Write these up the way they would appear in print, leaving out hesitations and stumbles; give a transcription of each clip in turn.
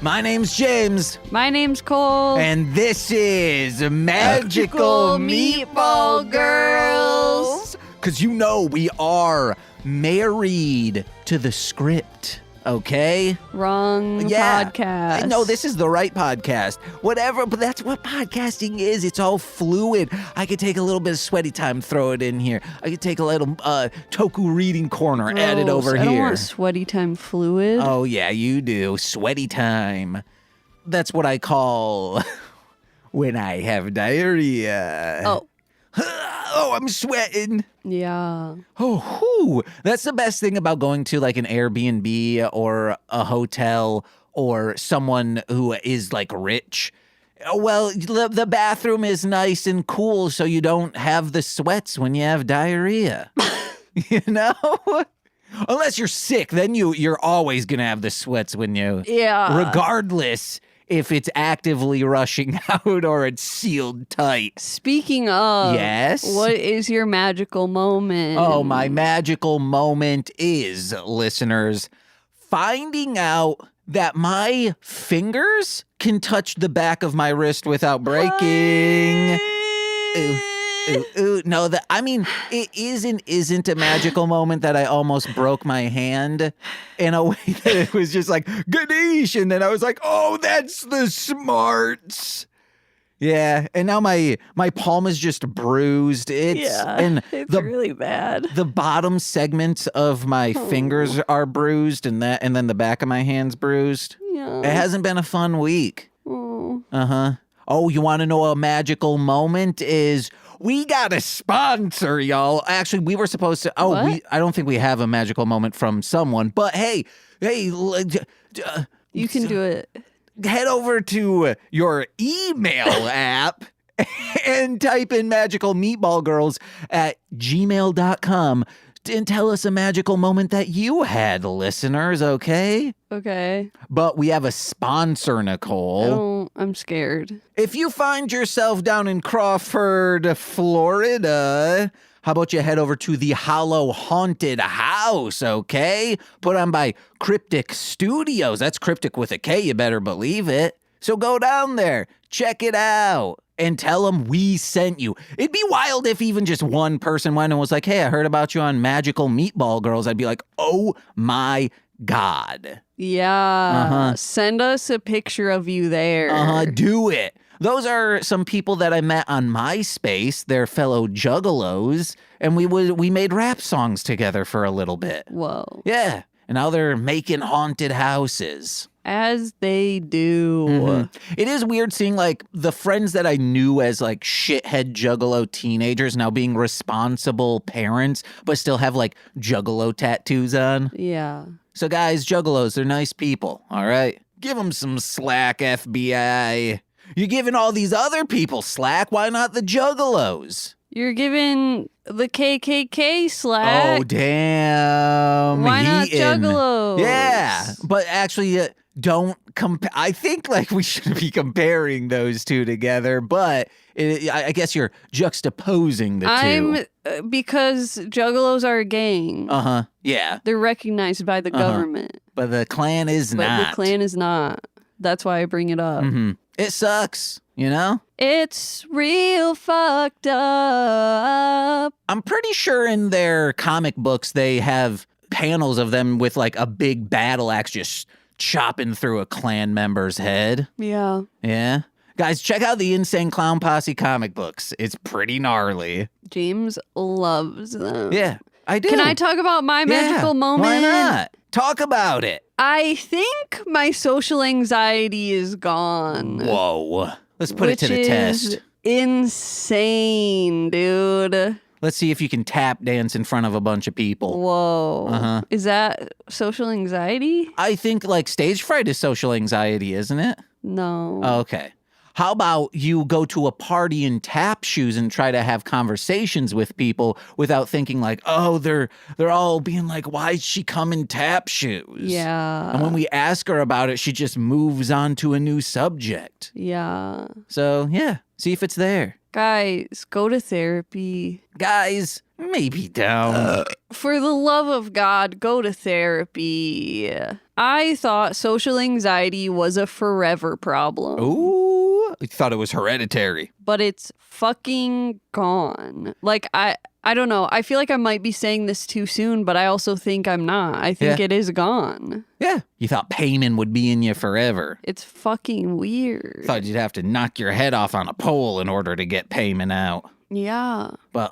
My name's James. My name's Cole. And this is Magical Meatball Girls. Because you know we are married to the script, okay? Wrong podcast. No, this is the right podcast. Whatever, but that's what podcasting is. It's all fluid. I could take a little bit of sweaty time, throw it in here. I could take a little Toku reading corner, add it over here. I don't want sweaty time fluid. Oh, yeah, you do. Sweaty time. That's what I call when I have diarrhea. Oh. Oh, I'm sweating. Yeah. Oh, whew. That's the best thing about going to like an Airbnb or a hotel or someone who is like rich. Well, the bathroom is nice and cool so you don't have the sweats when you have diarrhea. You know? Unless you're sick, then you're always going to have the sweats when you... Yeah. Regardless if it's actively rushing out or it's sealed tight. Speaking of, yes, what is your magical moment? Oh, my magical moment is, listeners, finding out that my fingers can touch the back of my wrist without breaking. Ooh, no, it isn't a magical moment that I almost broke my hand in a way that it was just like, Ganesh, and then I was like, oh, that's the smarts. Yeah, and now my palm is just bruised. It's really bad. The bottom segments of my fingers are bruised, and then the back of my hand's bruised. Yeah. It hasn't been a fun week. Oh. Uh-huh. Oh, you want to know a magical moment is... We got a sponsor, y'all. Actually, we were supposed to... I don't think we have a magical moment from someone. But hey, you can do it. Head over to your email app and type in Magical Meatball Girls at gmail.com and tell us a magical moment that you had, listeners, okay? Okay. But we have a sponsor, Nicole. I'm scared. If you find yourself down in Crawford, Florida, how about you head over to the Hollow Haunted House, okay? Put on by Cryptic Studios. That's cryptic with a K, you better believe it. So go down there, check it out, and tell them we sent you. It'd be wild if even just one person went and was like, hey, I heard about you on Magical Meatball Girls. I'd be like, oh my God. Yeah. Send us a picture of you there. Do it. Those are some people that I met on MySpace. They're fellow juggalos, and we made rap songs together for a little bit. Whoa. Yeah. And now they're making haunted houses. As they do. Mm-hmm. It is weird seeing like the friends that I knew as like shithead juggalo teenagers now being responsible parents, but still have like juggalo tattoos on. Yeah. So guys, juggalos, they're nice people, all right? Give them some slack, FBI. You're giving all these other people slack. Why not the juggalos? You're giving the KKK slack. Oh, damn. Why not juggalos? Yeah, but actually... don't compare. I think like we should be comparing those two together, but I guess you're juxtaposing the two. Because juggalos are a gang. Yeah. They're recognized by the government. But the Klan is not. But the Klan is not. That's why I bring it up. It sucks, you know? It's real fucked up. I'm pretty sure in their comic books they have panels of them with like a big battle axe just chopping through a Klan member's head. Yeah. Yeah. Guys, check out the Insane Clown Posse comic books. It's pretty gnarly. James loves them. Yeah, I do. Can I talk about my magical moment? Why not? Talk about it. I think my social anxiety is gone. Whoa. Let's put it to the test. Insane, dude. Let's see if you can tap dance in front of a bunch of people. Whoa. Is that social anxiety? I think like stage fright is social anxiety, isn't it? No. Okay. How about you go to a party in tap shoes and try to have conversations with people without thinking like, oh, they're all being like, why did she come in tap shoes? Yeah. And when we ask her about it, she just moves on to a new subject. Yeah. So, yeah, see if it's there. Guys, go to therapy. Guys, maybe don't. For the love of God, go to therapy. I thought social anxiety was a forever problem. Ooh, I thought it was hereditary. But it's fucking gone. Like, I don't know. I feel like I might be saying this too soon, but I also think I'm not. I think it is gone. Yeah. You thought payment would be in you forever. It's fucking weird. Thought you'd have to knock your head off on a pole in order to get payment out. Yeah. But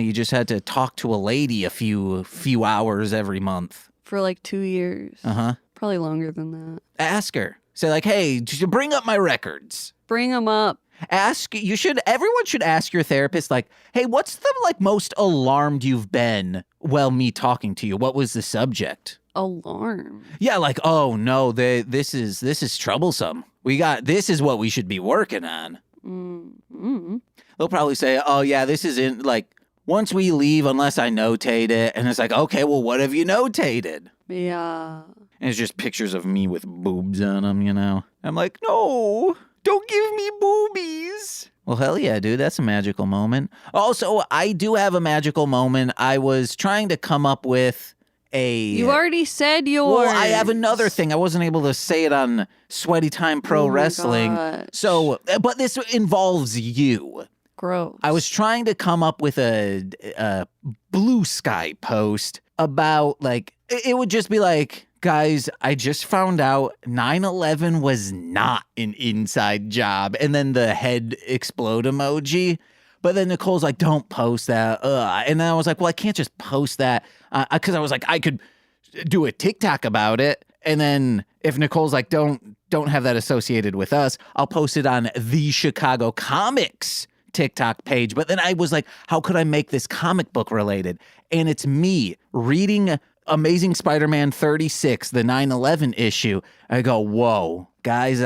you just had to talk to a lady a few hours every month. For like 2 years. Uh-huh. Probably longer than that. Ask her. Say like, hey, just bring up my records. Bring them up. Everyone should ask your therapist, like, hey, what's the most alarmed you've been while me talking to you? What was the subject? Alarm. Yeah, like, oh no, this is troublesome. This is what we should be working on. Mm-hmm. They'll probably say, oh yeah, this isn't like, once we leave, unless I notate it. And it's like, okay, well, what have you notated? Yeah. And it's just pictures of me with boobs on them, you know? I'm like, no, don't give me boobies. Well, hell yeah, dude, that's a magical moment. Also, I do have a magical moment. I was trying to come up with You already said yours. Well, I have another thing. I wasn't able to say it on Sweaty Time Pro Wrestling. Gosh. So, but this involves you. Gross. I was trying to come up with a Blue Sky post about, like, it would just be like, guys, I just found out 9/11 was not an inside job. And then the head explode emoji. But then Nicole's like, don't post that. And then I was like, well, I can't just post that. Because I was like, I could do a TikTok about it. And then if Nicole's like, don't have that associated with us, I'll post it on the Chicago Comics TikTok page. But then I was like, how could I make this comic book related? And it's me reading Amazing Spider-Man 36, the 9/11 issue. I go, whoa, guys,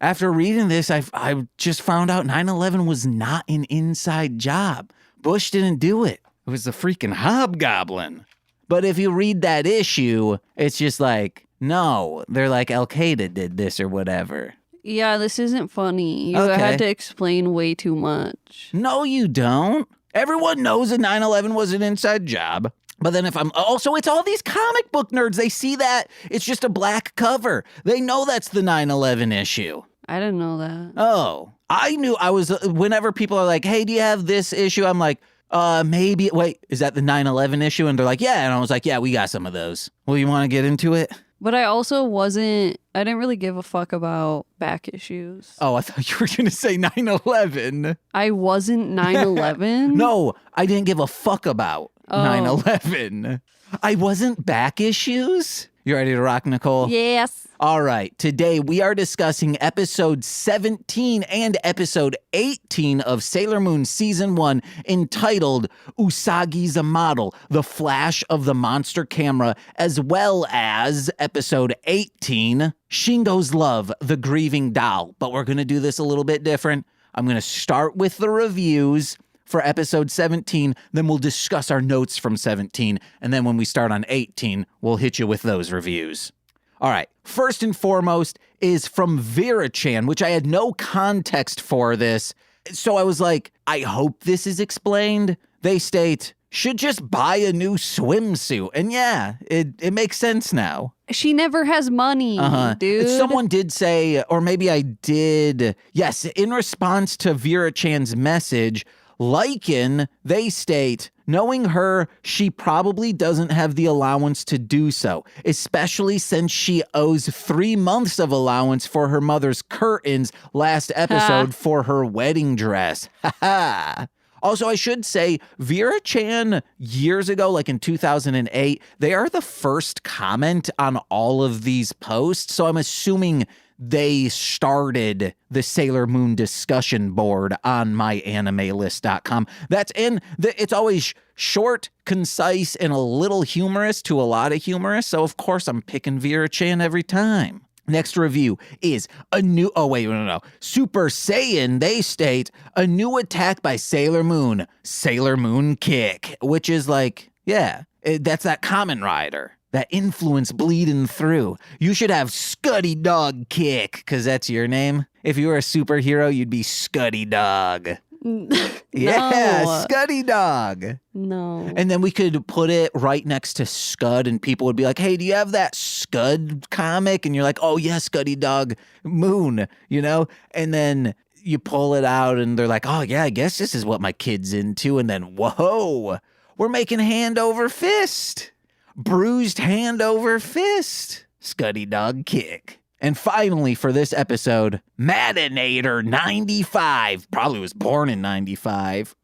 after reading this, I just found out 9/11 was not an inside job. Bush didn't do it. It was the freaking hobgoblin. But if you read that issue, it's just like, no, they're like Al-Qaeda did this or whatever. Yeah, this isn't funny. You Okay. had to explain way too much. No, you don't. Everyone knows that 9/11 was an inside job. But then if I'm also, it's all these comic book nerds. They see that it's just a black cover. They know that's the 9/11 issue. I didn't know that. Oh, I knew whenever people are like, hey, do you have this issue? I'm like, maybe, wait, is that the 9/11 issue? And they're like, yeah. And I was like, yeah, we got some of those. Well, you want to get into it? But I also I didn't really give a fuck about back issues. Oh, I thought you were going to say 9/11. I wasn't 9/11? No, I didn't give a fuck about Oh. 9/11. I wasn't back issues. You ready to rock, Nicole? Yes. All right. Today we are discussing episode 17 and episode 18 of Sailor Moon Season 1, entitled Usagi's a Model, The Flash of the Monster Camera, as well as episode 18, Shingo's Love, The Grieving Doll. But we're going to do this a little bit different. I'm going to start with the reviews for episode 17, then we'll discuss our notes from 17, and then when we start on 18, we'll hit you with those reviews. All right, first and foremost is from Vera-chan, which I had no context for this, so I was like, I hope this is explained. They state, should just buy a new swimsuit, and yeah, it makes sense now. She never has money, dude. Someone did say, or maybe I did, yes, in response to Vera-chan's message, Lycan, they state, knowing her, she probably doesn't have the allowance to do so, especially since she owes 3 months of allowance for her mother's curtains last episode for her wedding dress. Ha ha. Also, I should say, Vera-chan, years ago, like in 2008, they are the first comment on all of these posts, so I'm assuming they started the Sailor Moon discussion board on myanimelist.com. It's always short, concise, and a little humorous to a lot of humorous, so of course I'm picking Vera-chan every time. Next review is Super Saiyan, they state, a new attack by Sailor Moon, Sailor Moon Kick, which is like, yeah, that's that Kamen Rider. That influence bleeding through. You should have Scuddy Dog Kick, because that's your name. If you were a superhero, you'd be Scuddy Dog. Yeah, No. Scuddy Dog. No. And then we could put it right next to Scud, and people would be like, hey, do you have that Scud comic? And you're like, oh, yeah, Scuddy Dog Moon, you know? And then you pull it out, and they're like, oh, yeah, I guess this is what my kid's into. And then, whoa, we're making hand over fist. Bruised hand over fist. Scuddy Dog kick. And finally, for this episode, Madinator 95. Probably was born in 95.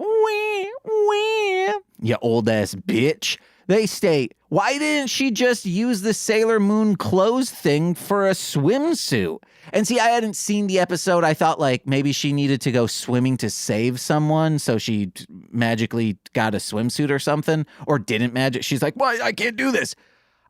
You old ass bitch. They state, why didn't she just use the Sailor Moon clothes thing for a swimsuit? And see, I hadn't seen the episode. I thought like maybe she needed to go swimming to save someone, so she magically got a swimsuit or something, or didn't magic. She's like, why? I can't do this.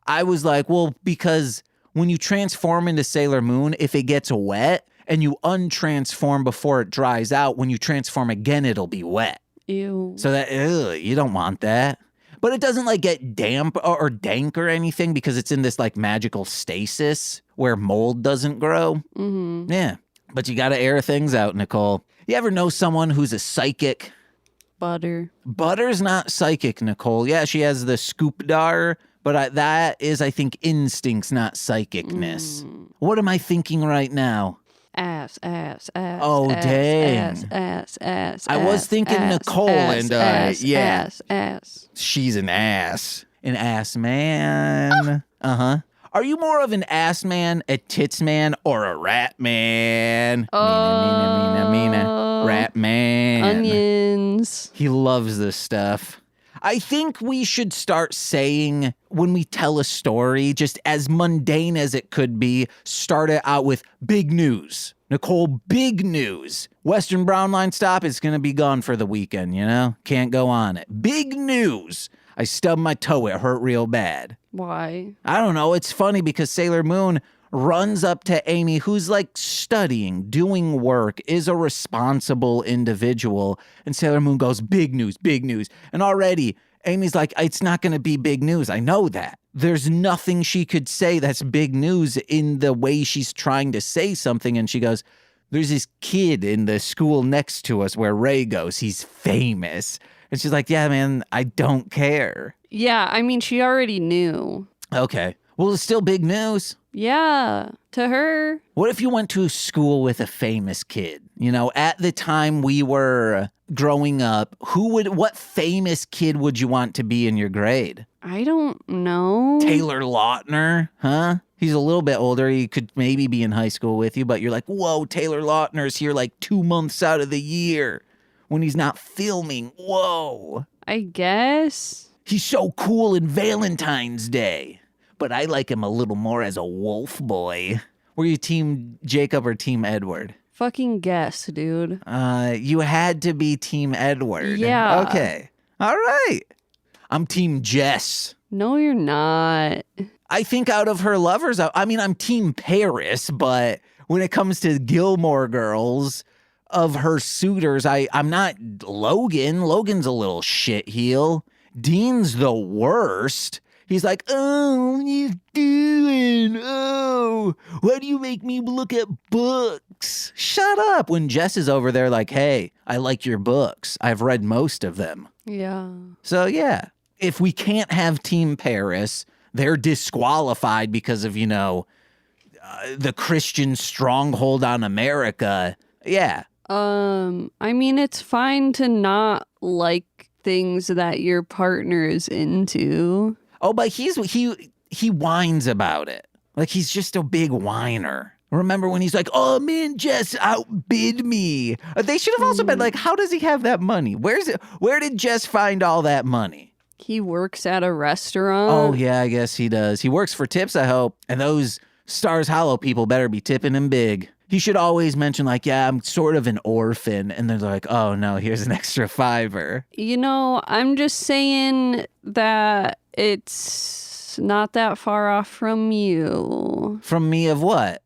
I was like, well, because when you transform into Sailor Moon, if it gets wet and you untransform before it dries out, when you transform again, it'll be wet. Ew. So that, you don't want that. But it doesn't like get damp or dank or anything because it's in this like magical stasis where mold doesn't grow. Mm-hmm. Yeah. But you got to air things out, Nicole. You ever know someone who's a psychic? Butter. Butter's not psychic, Nicole. Yeah, she has the scoopdar, but that is, I think, instincts, not psychicness. What am I thinking right now? Ass. Oh, ass, dang. Ass. I was thinking Nicole, and yeah. Ass. She's an ass. An ass man. Uh-huh. Are you more of an ass man, a tits man, or a rat man? Mina. Rat man. Onions. He loves this stuff. I think we should start saying when we tell a story, just as mundane as it could be, start it out with big news. Nicole, big news. Western Brown Line stop is going to be gone for the weekend, you know? Can't go on it. Big news. I stubbed my toe. It hurt real bad. Why? I don't know. It's funny because Sailor Moon runs up to Amy, who's like studying, doing work, is a responsible individual. And Sailor Moon goes, big news, big news. And already Amy's like, it's not going to be big news. I know that. There's nothing she could say that's big news in the way she's trying to say something. And she goes, there's this kid in the school next to us where Ray goes. He's famous. And she's like, yeah, man, I don't care. Yeah, I mean, she already knew. Okay. Well, it's still big news. Yeah, to her. What if you went to school with a famous kid? You know, at the time we were growing up, what famous kid would you want to be in your grade? I don't know. Taylor Lautner, huh? He's a little bit older. He could maybe be in high school with you, but you're like, whoa, Taylor Lautner's here like 2 months out of the year when he's not filming. Whoa. I guess. He's so cool in Valentine's Day. But I like him a little more as a wolf boy. Were you Team Jacob or Team Edward? Fucking guess, dude. You had to be Team Edward. Yeah. Okay. All right. I'm Team Jess. No, you're not. I think out of her lovers, I'm Team Paris, but when it comes to Gilmore Girls, of her suitors, I'm not Logan. Logan's a little shitheel. Dean's the worst. He's like, oh, what are you doing? Oh, why do you make me look at books? Shut up. When Jess is over there like, hey, I like your books. I've read most of them. Yeah. So, yeah, if we can't have Team Paris, they're disqualified because of, the Christian stronghold on America. Yeah. I mean, it's fine to not like things that your partner is into. Oh, but he whines about it. Like he's just a big whiner. Remember when he's like, oh man, Jess outbid me. They should have also been like, how does he have that money? Where did Jess find all that money? He works at a restaurant. Oh yeah, I guess he does. He works for tips, I hope. And those Stars Hollow people better be tipping him big. He should always mention like, yeah, I'm sort of an orphan. And they're like, oh no, here's an extra $5. I'm just saying that it's not that far off from you. From me of what?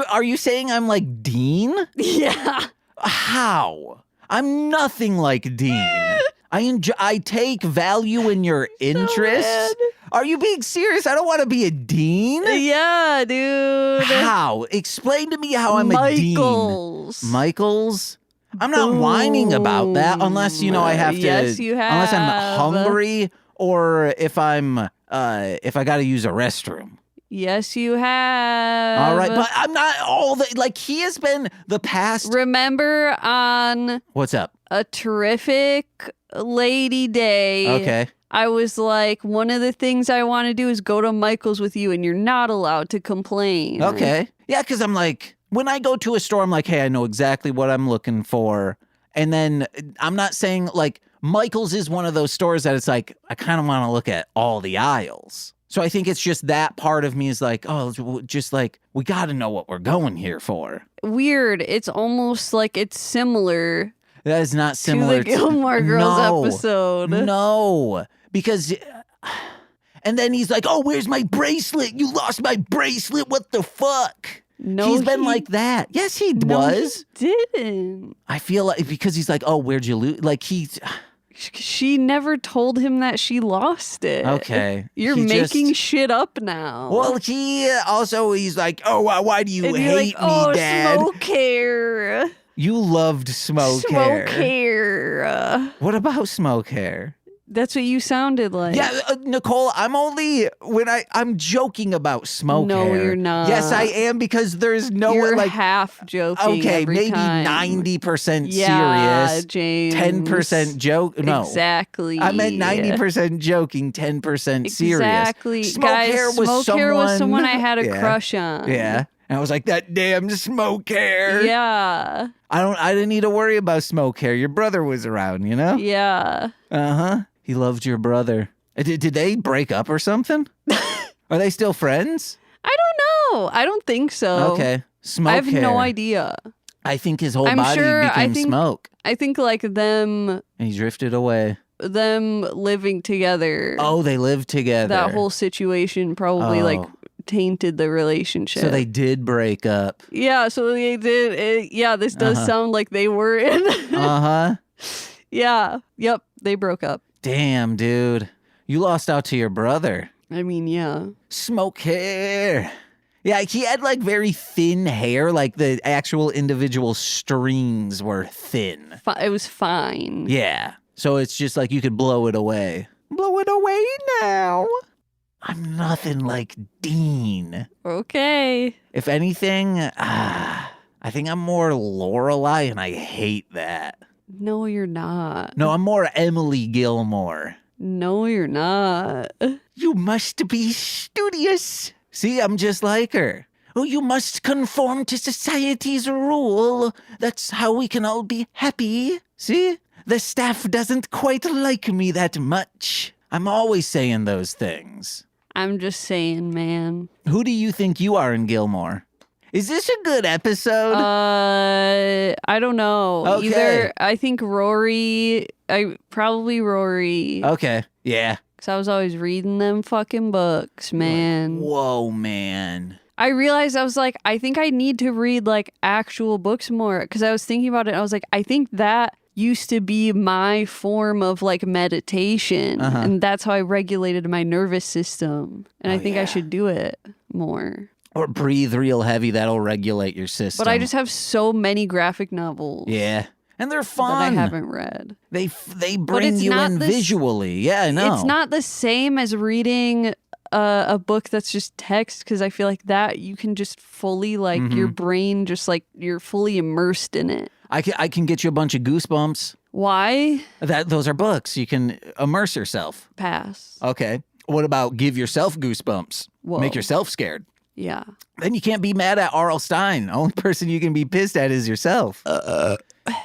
Are you saying I'm like Dean? Yeah. How? I'm nothing like Dean. I take value in your interests. Are you being serious? I don't want to be a dean. Yeah, dude. How? Explain to me how I'm a dean. Michaels. Michaels? I'm not whining about that unless, I have to. Yes, you have. Unless I'm hungry or if if I got to use a restroom. Yes, you have. All right, but I'm not he has been the past. Remember on What's up? a terrific lady day. Okay. I was like, one of the things I want to do is go to Michael's with you, and you're not allowed to complain. Okay. Yeah, because I'm like, when I go to a store, I'm like, hey, I know exactly what I'm looking for. And then I'm not saying, Michael's is one of those stores that it's like, I kind of want to look at all the aisles. So I think it's just that part of me is like, we got to know what we're going here for. Weird. It's almost like it's similar. That is not similar to the Gilmore Girls episode. No, because... And then he's like, oh, where's my bracelet? You lost my bracelet. What the fuck? No, he's been like that. Yes, he was. He didn't. I feel like because he's like, oh, where'd you lose? She never told him that she lost it. Okay. You're making shit up now. Well, he's like, oh, why do you hate me, Dad? Smoke hair. You loved smoke hair. Smoke hair. What about smoke hair? That's what you sounded like. Yeah, Nicole, I'm joking about smoke hair. No, you're not. Yes, I am because there's no you're half joking. Okay, every maybe time. 90% yeah, serious. James. 10% joke. No. Exactly. I meant 90% joking, 10% serious. Exactly. Smoke hair was someone I had a crush on. Yeah. And I was like, that damn smoke hair. Yeah. I didn't need to worry about smoke hair. Your brother was around, Yeah. Uh-huh. He loved your brother. Did they break up or something? Are they still friends? I don't know. I don't think so. Okay. Smoke I have hair. no idea. I think his whole body became smoke. I think them... And he drifted away. Them living together. Oh, they lived together. That whole situation probably tainted the relationship. So they did break up. Yeah, so they did. This does sound like they were in. Uh-huh. Yeah. Yep. They broke up. Damn, dude. You lost out to your brother. I mean, yeah. Smoke hair. Yeah, he had very thin hair. The actual individual strings were thin. It was fine. Yeah. So it's just you could blow it away. Blow it away now. I'm nothing like Dean. Okay. If anything, I think I'm more Lorelai, and I hate that. No, you're not. No, I'm more Emily Gilmore. No, you're not. You must be studious. See, I'm just like her. Oh, you must conform to society's rule. That's how we can all be happy. See? The staff doesn't quite like me that much. I'm always saying those things. I'm just saying, man. Who do you think you are in Gilmore? Is this a good episode? I don't know. Okay. Either I think Rory. Probably Rory. Okay. Yeah. Because I was always reading them fucking books, man. Whoa, man. I realized I was like, I think I need to read actual books more. Because I was thinking about it. And I was like, I think that used to be my form of meditation. And that's how I regulated my nervous system. And I think I should do it more. Or breathe real heavy. That'll regulate your system. But I just have so many graphic novels. Yeah. And they're fun. That I haven't read. They bring you in visually. Yeah, I know. It's not the same as reading a book that's just text, because I feel like that you can just fully your brain just you're fully immersed in it. I can get you a bunch of goosebumps. Why? Those are books. You can immerse yourself. Pass. Okay. What about give yourself goosebumps? Whoa. Make yourself scared. Yeah. Then you can't be mad at R.L. Stein. The only person you can be pissed at is yourself.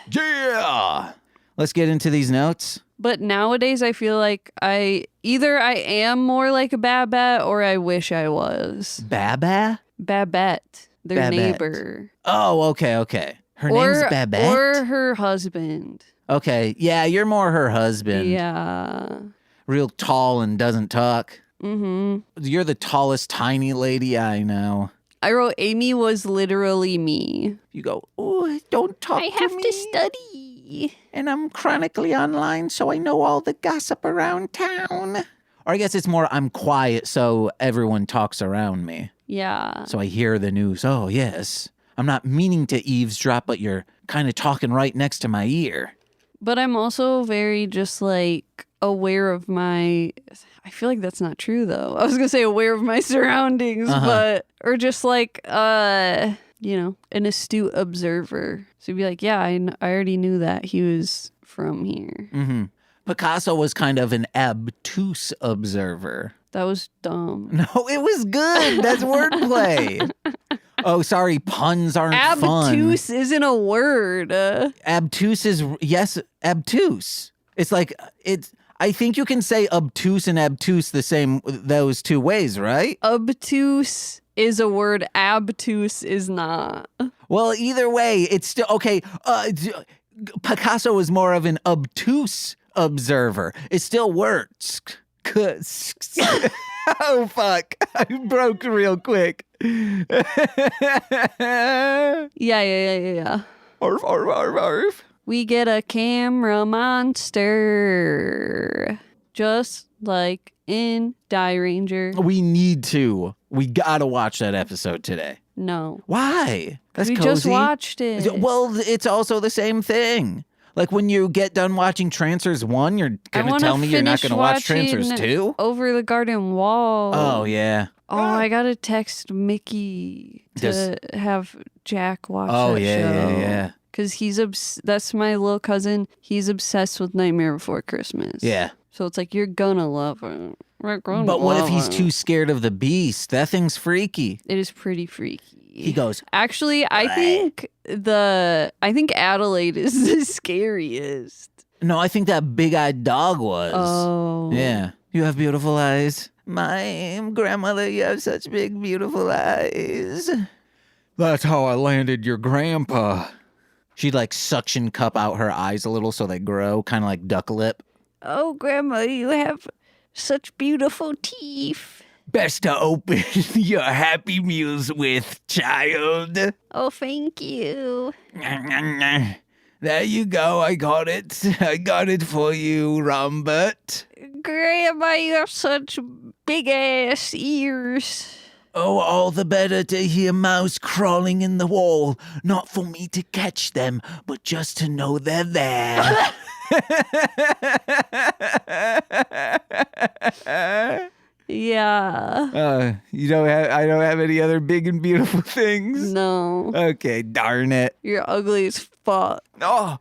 Yeah. Let's get into these notes. But nowadays I feel like I am more like a Babette or I wish I was. Babette? Babette. Their neighbor. Oh, okay. Her name's Babette? Or her husband. Okay. Yeah, you're more her husband. Yeah. Real tall and doesn't talk. Mm-hmm. You're the tallest tiny lady I know. I wrote Amy was literally me. You go, oh, don't talk to me. I have to study. And I'm chronically online, so I know all the gossip around town. Or I guess it's more I'm quiet, so everyone talks around me. Yeah. So I hear the news. Oh, yes. I'm not meaning to eavesdrop, but your kind of talking right next to my ear. But I'm also very just like aware of my, I feel like that's not true though. I was gonna say aware of my surroundings, but, or just like, you know, an astute observer. So you'd be like, yeah, I already knew that he was from here. Mm-hmm. Picasso was kind of an obtuse observer. That was dumb. No, it was good. That's wordplay. Oh, sorry, puns aren't fun. Obtuse isn't a word. Obtuse is, yes, obtuse. It's like, I think you can say obtuse and obtuse those two ways, right? Obtuse is a word, obtuse is not. Well, either way, it's still, okay, Picasso was more of an obtuse observer. It still works. Oh, fuck. I broke real quick. Yeah. Arf, arf, arf, arf. We get a camera monster. Just like in Die Ranger. We need to. We gotta watch that episode today. No. Why? That's we cozy. just watched it. Well, it's also the same thing. Like when you get done watching Trancers 1, you're going to tell me you're not going to watch Trancers 2? Over the Garden Wall. Oh, yeah. Oh, I got to text Mickey to have Jack watch that show. Yeah. Because that's my little cousin. He's obsessed with Nightmare Before Christmas. Yeah. So it's like, you're gonna love it. But what if he's too scared of the beast? That thing's freaky. It is pretty freaky. He goes, actually, I think Adelaide is the scariest. No, I think that big-eyed dog was. Oh. Yeah. You have beautiful eyes. My grandmother, you have such big, beautiful eyes. That's how I landed your grandpa. She'd like suction cup out her eyes a little so they grow, kind of like duck lip. Oh, Grandma, you have such beautiful teeth. Best to open your Happy Meals with, child. Oh, thank you. There you go. I got it. I got it for you, Robert. Grandma, you have such big-ass ears. Oh, all the better to hear mouse crawling in the wall. Not for me to catch them, but just to know they're there. Yeah. I don't have any other big and beautiful things. No. Okay, darn it. You're ugly as fuck. Oh.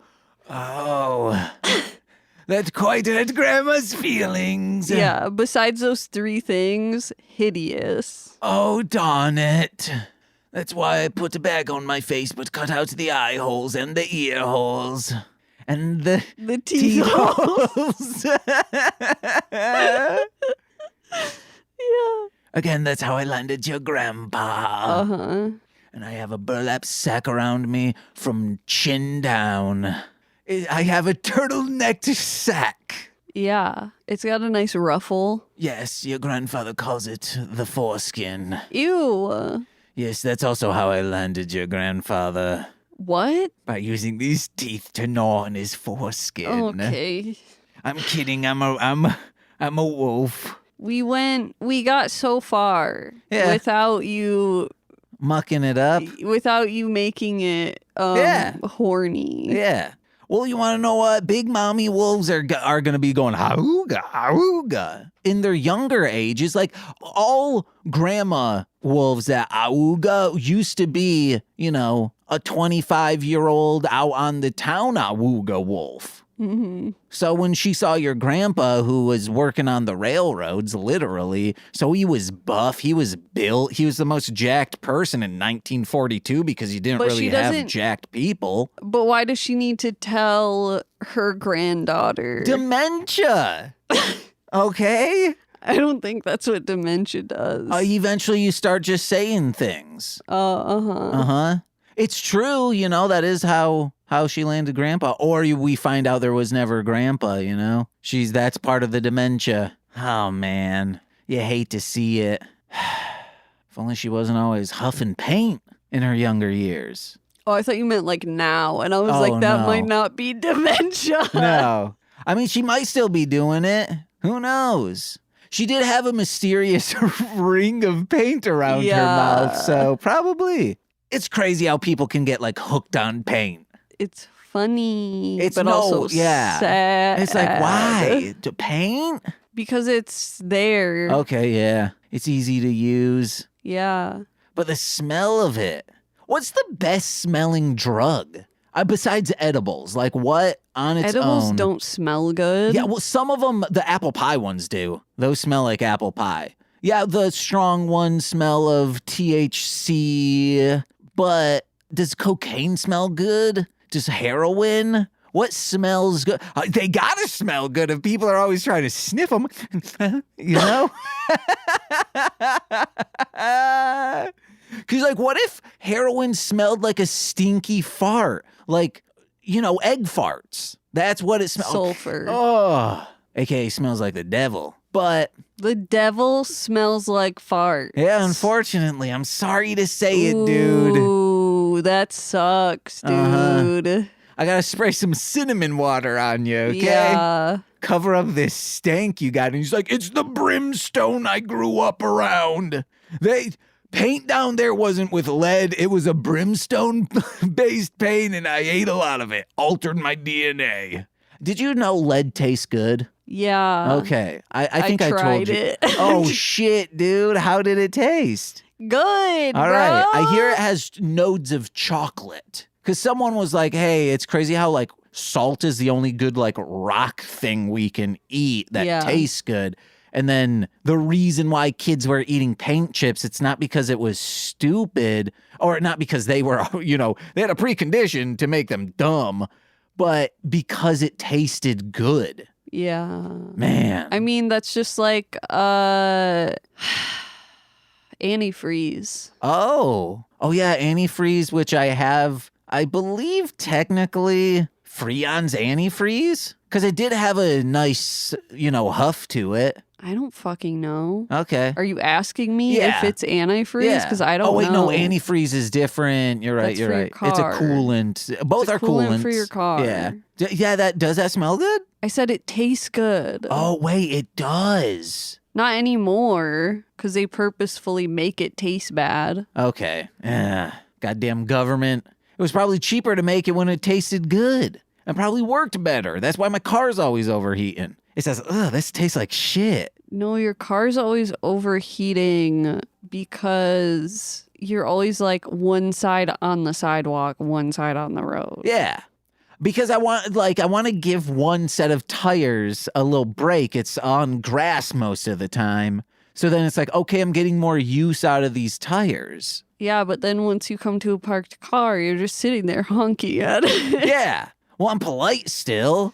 That's quite hurt Grandma's feelings. Yeah, besides those 3 things, hideous. Oh, darn it. That's why I put a bag on my face but cut out the eye holes and the ear holes. And the teeth holes. Yeah. Again, that's how I landed your grandpa. Uh-huh. And I have a burlap sack around me from chin down. I have a turtlenecked sack. Yeah. It's got a nice ruffle. Yes, your grandfather calls it the foreskin. Ew. Yes, that's also how I landed your grandfather. What? By using these teeth to gnaw on his foreskin. Okay. I'm kidding. I'm a wolf. We got so far without you mucking it up, without you making it horny. Yeah. Well, you want to know what? Big mommy wolves are going to be going hauga, hauga. In their younger ages, like all grandma wolves that auga used to be, a 25-year-old out on the town auga wolf. Mm-hmm. So when she saw your grandpa, who was working on the railroads, literally, so he was buff, he was built, he was the most jacked person in 1942 because you didn't really have jacked people. But why does she need to tell her granddaughter? Dementia! Okay? I don't think that's what dementia does. Eventually you start just saying things. Uh-huh. It's true, that is how she landed grandpa. Or we find out there was never grandpa, that's part of the dementia. Oh, man. You hate to see it. If only she wasn't always huffing paint in her younger years. Oh, I thought you meant like now. And I was that might not be dementia. No. I mean, she might still be doing it. Who knows? She did have a mysterious ring of paint around her mouth, so probably. It's crazy how people can get hooked on paint. it's funny, It's but also sad. It's like, why? To paint? Because it's there. Okay, yeah. It's easy to use. Yeah. But the smell of it. What's the best smelling drug? Besides edibles, like what on its Edibles own? don't smell good. Yeah, well, some of them, the apple pie ones do. Those smell like apple pie. Yeah, the strong ones smell of THC, but does cocaine smell good? Does heroin? What smells good? They gotta smell good if people are always trying to sniff them, you know? Because, like, what if heroin smelled like a stinky fart? Like, egg farts. That's what it smells. Sulfur. Oh, AKA smells like the devil. But The devil smells like farts. yeah, unfortunately, I'm sorry to say it, dude. Ooh, that sucks, dude. I gotta spray some cinnamon water on you, okay? Yeah. Cover up this stank you got. And he's like, it's the brimstone I grew up around. Paint down there wasn't with lead. It was a brimstone-based paint, and I ate a lot of it. Altered my DNA. Did you know lead tastes good? Yeah. Okay. I think I tried told you. it. Oh, shit, dude. How did it taste? Good, All bro. right. I hear it has nodes of chocolate. Because someone was like, hey, it's crazy how, like, salt is the only good, like, rock thing we can eat that tastes good. And then the reason why kids were eating paint chips, it's not because it was stupid or not because they were, they had a precondition to make them dumb, but because it tasted good. Yeah. Man. I mean, that's just like antifreeze. Oh, yeah, antifreeze, which I have, I believe technically Freon's antifreeze, because it did have a nice, huff to it. I don't fucking know. Okay. Are you asking me Yeah. if it's antifreeze? Yeah. Because I don't know. Oh, wait, no, antifreeze is different. You're right, That's you're for your right. It's a car. coolant. Both It's a are coolant coolants. for your car. Yeah. Does that smell good? I said it tastes good. Oh, wait, it does. Not anymore, because they purposefully make it taste bad. Okay. Goddamn government. It was probably cheaper to make it when it tasted good and probably worked better. That's why my car's always overheating. It says, ugh, this tastes like shit. No, your car's always overheating because you're always like one side on the sidewalk, one side on the road. Yeah. Because I want to give one set of tires a little break. It's on grass most of the time. So then it's like, okay, I'm getting more use out of these tires. Yeah, but then once you come to a parked car, you're just sitting there honking at it. Yeah. Well, I'm polite still.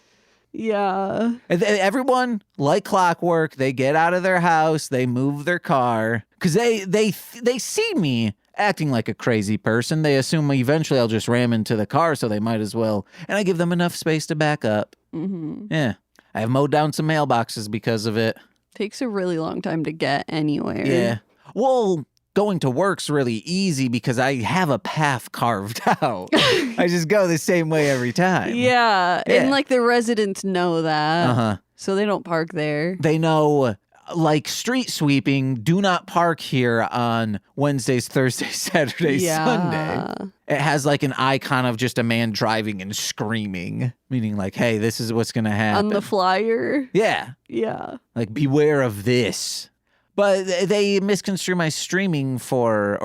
Yeah. Everyone, like clockwork, they get out of their house, they move their car, because they see me acting like a crazy person. They assume eventually I'll just ram into the car, so they might as well. And I give them enough space to back up. Mm-hmm. Yeah. I have mowed down some mailboxes because of it. Takes a really long time to get anywhere. Yeah. Well, going to work's really easy because I have a path carved out. I just go the same way every time. Yeah. Yeah. And like the residents know that. Uh-huh. So they don't park there. They know, like street sweeping, do not park here on Wednesdays, Thursdays, Saturdays, Sunday. It has like an icon of just a man driving and screaming, meaning like, hey, this is what's going to happen. On the flyer. Yeah. Yeah. Like, beware of this. But they misconstrue my screaming for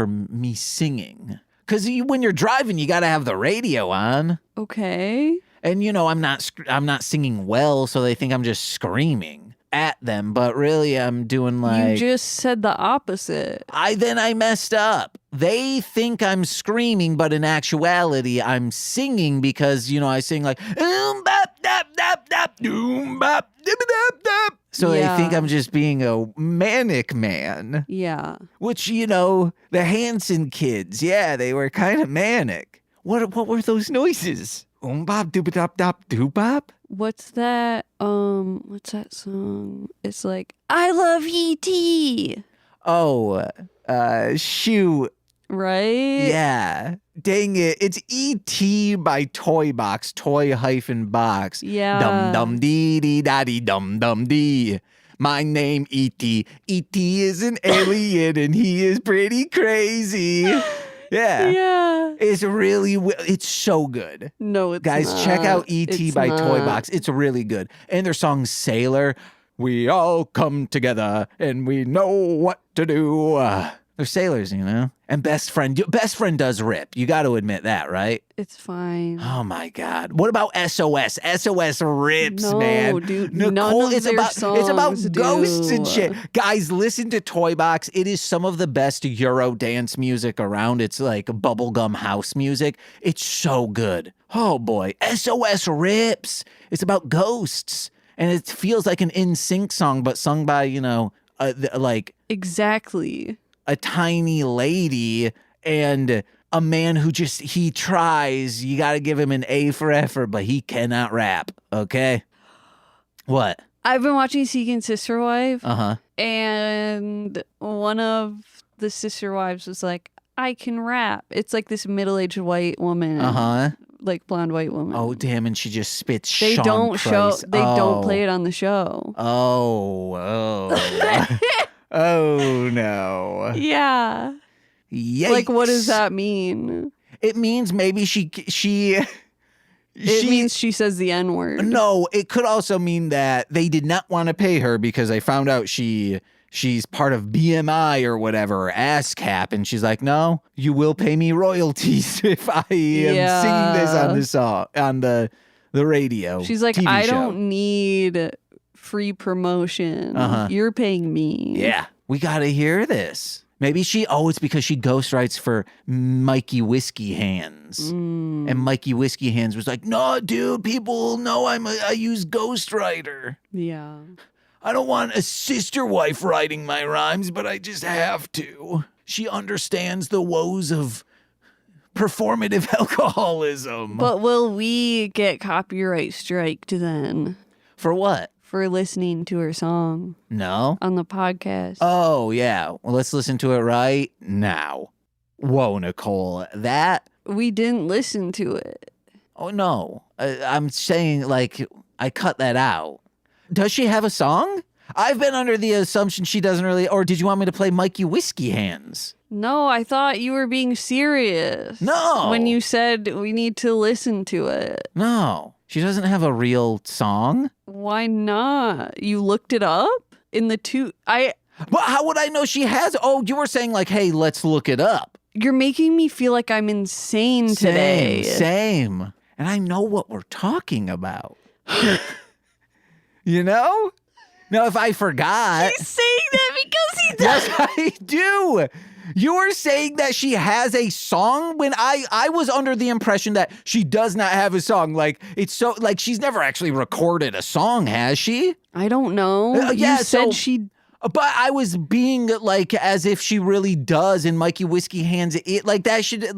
me singing. Because when you're driving, you got to have the radio on. Okay. And, I'm not singing well, so they think I'm just screaming at them. But really, I'm doing like... You just said the opposite. I messed up. They think I'm screaming, but in actuality, I'm singing because, I sing like... bop, dap, dap, dap, doom, bop, dip, dap, dap. So they think I'm just being a manic man. Yeah. Which, the Hanson kids, yeah, they were kind of manic. What were those noises? Bop, doop, dop, dop, doop, bop? What's that song? It's like, I love E.T. Oh, shoot. Right? Yeah. Dang it. It's E.T. by Toy Box, toy-box. Yeah. Dum-dum-dee-dee-da-dee-dum-dum-dee. My name E.T. E.T. is an alien and he is pretty crazy. Yeah. It's really, it's so good. No, it's Guys, not. check out E.T. It's by not. Toy Box. It's really good. And their song Sailor, we all come together and we know what to do. They're sailors, you know? And Best Friend does rip. You got to admit that, right? It's fine. Oh my God. What about SOS? SOS rips, No, man. dude. Nicole, none of it's their about songs ghosts do. and shit. Guys, listen to Toy Box. It is some of the best Euro dance music around. It's like bubblegum house music. It's so good. Oh boy. SOS rips. It's about ghosts. And it feels like an NSYNC song, but sung by, like Exactly. a tiny lady and a man who he tries. You got to give him an A for effort, but he cannot rap. Okay. What? I've been watching Seeking Sister Wife. Uh-huh. And one of the sister wives was like, I can rap. It's like this middle-aged white woman. Uh-huh. Like blonde white woman. Oh, damn. And she just spits They Sean don't Price. show. They don't play it on the show. Oh. Oh, no. Yeah. Yikes. Like, what does that mean? It means maybe It means she says the N-word. No, it could also mean that they did not want to pay her because they found out she's part of BMI or whatever, or ASCAP, and she's like, no, you will pay me royalties if I am singing this on the song, on the radio. She's like, TV I show. don't need free promotion. You're paying me. Yeah, we got to hear this. Maybe it's because she ghostwrites for Mikey Whiskey Hands. And Mikey Whiskey Hands was like, no, dude, people know I use ghostwriter. Yeah. I don't want a sister wife writing my rhymes, but I just have to. She understands the woes of performative alcoholism. But will we get copyright striked then? For what? For listening to her song. No. On the podcast. Oh, yeah. Well, let's listen to it right now. Whoa, Nicole. That... We didn't listen to it. Oh, no. I'm saying, like, I cut that out. Does she have a song? I've been under the assumption she doesn't really... Or did you want me to play Mikey Whiskey Hands? No, I thought you were being serious. No. When you said we need to listen to it. No. She doesn't have a real song? Why not? You looked it up? In the But how would I know she has? Oh, you were saying like, hey, let's look it up. You're making me feel like I'm insane today. Same. And I know what we're talking about. You know? Now, if I forgot. He's saying that because he does. Yes, I do. You were saying that she has a song when I was under the impression that she does not have a song. Like, it's so, like, she's never actually recorded a song, has she? I don't know. Yeah, you said she... But I was being like as if she really does in Mikey Whiskey Hands.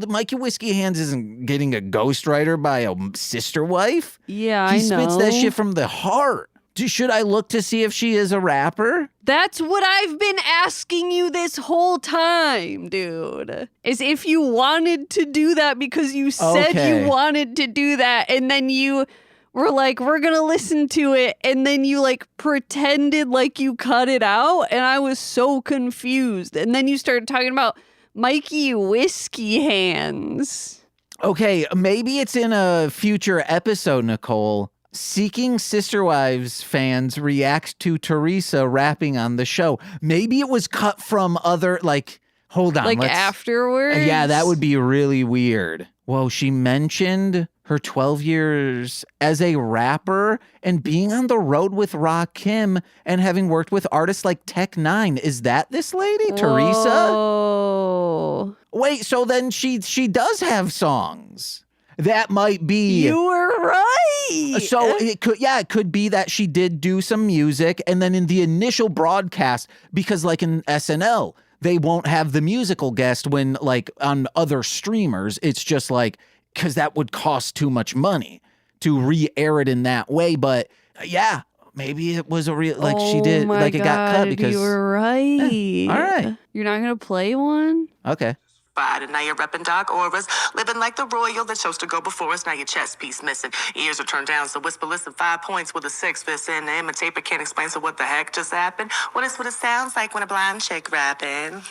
Mikey Whiskey Hands isn't getting a ghostwriter by a sister wife. Yeah, he I know. spits that shit from the heart. Should I look to see if she is a rapper? That's what I've been asking you this whole time, dude. Is if you wanted to do that because you said you wanted to do that, and then you were like, we're gonna listen to it, and then you like pretended like you cut it out, and I was so confused. And then you started talking about Mikey Whiskey Hands. Okay, maybe it's in a future episode, Nicole. Seeking Sister Wives fans react to Teresa rapping on the show. Maybe it was cut from other, like, hold on. Like afterwards? Yeah, that would be really weird. Whoa, she mentioned her 12 years as a rapper and being on the road with Rakim and having worked with artists like Tech Nine. Is that this lady, Teresa? Oh. Wait, so then she does have songs. That might be. You were right. So it could be that she did do some music, and then in the initial broadcast, because like in SNL, they won't have the musical guest when like on other streamers. It's just like, because that would cost too much money to re-air it in that way. But yeah, maybe it was a real, like she did, like it got cut because. You were right. All right. You're not going to play one? Okay. And now you're repping dark auras, living like the royal that chose to go before us. Now your chest piece missing, ears are turned down, so whisper listen 5 points with a 6 fist in. The imitator can't explain, so what the heck just happened? What is what it sounds like when a blind chick rapping?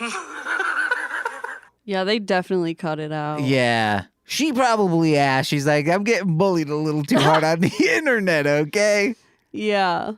Yeah, they definitely cut it out. Yeah. She probably asked. She's like, I'm getting bullied a little too hard on the internet, okay? Yeah.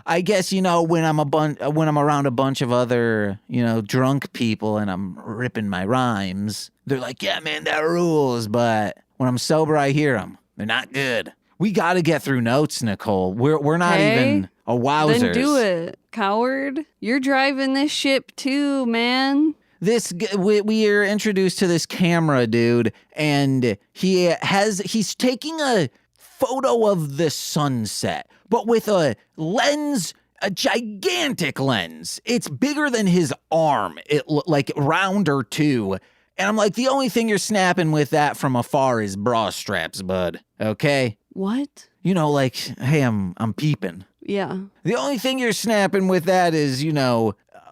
I guess, when I'm around a bunch of other, drunk people and I'm ripping my rhymes, they're like, yeah, man, that rules. But when I'm sober, I hear them. They're not good. We got to get through notes, Nicole. We're not even a wowzers. Then do it, coward. You're driving this ship too, man. We are introduced to this camera dude, and he's taking a photo of the sunset, but with a lens, a gigantic lens. It's bigger than his arm. It like round or two. And I'm like, the only thing you're snapping with that from afar is bra straps, bud. Okay? What? Like, hey, I'm peeping. Yeah. The only thing you're snapping with that is,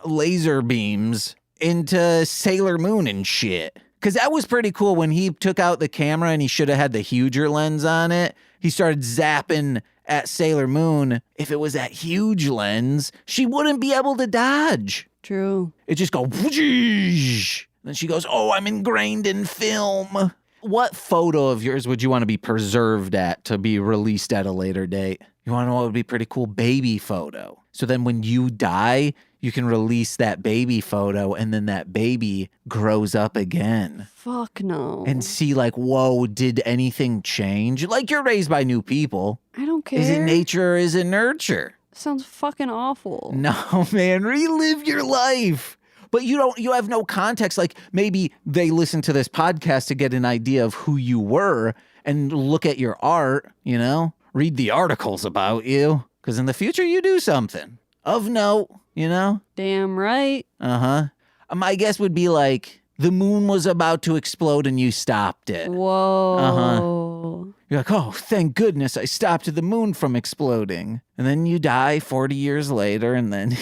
laser beams into Sailor Moon and shit. Because that was pretty cool when he took out the camera and he should have had the huger lens on it. He started zapping at Sailor Moon. If it was that huge lens, she wouldn't be able to dodge. True. It just go, whoosh. Then she goes, oh, I'm ingrained in film. What photo of yours would you want to be preserved at to be released at a later date? You want to know what would be pretty cool? Baby photo. So then when you die, you can release that baby photo and then that baby grows up again. Fuck no. And see like, whoa, did anything change? Like you're raised by new people. I don't care. Is it nature or is it nurture? Sounds fucking awful. No, man, relive your life. But you have no context. Like maybe they listen to this podcast to get an idea of who you were and look at your art, read the articles about you. Because in the future, you do something of note, Damn right. Uh-huh. My guess would be like the moon was about to explode and you stopped it. Whoa. Uh-huh. You're like, oh, thank goodness I stopped the moon from exploding. And then you die 40 years later and then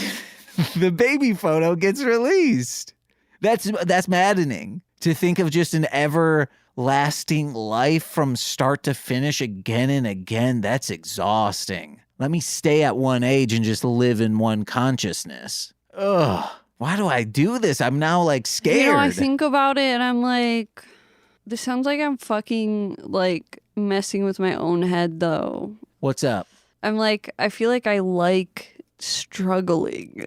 the baby photo gets released. That's maddening to think of just an everlasting life from start to finish again and again. That's exhausting. Let me stay at one age and just live in one consciousness. Ugh. Why do I do this? I'm now like scared. I think about it and I'm like, this sounds like I'm fucking like messing with my own head though. What's up? I'm like, I feel like I like struggling.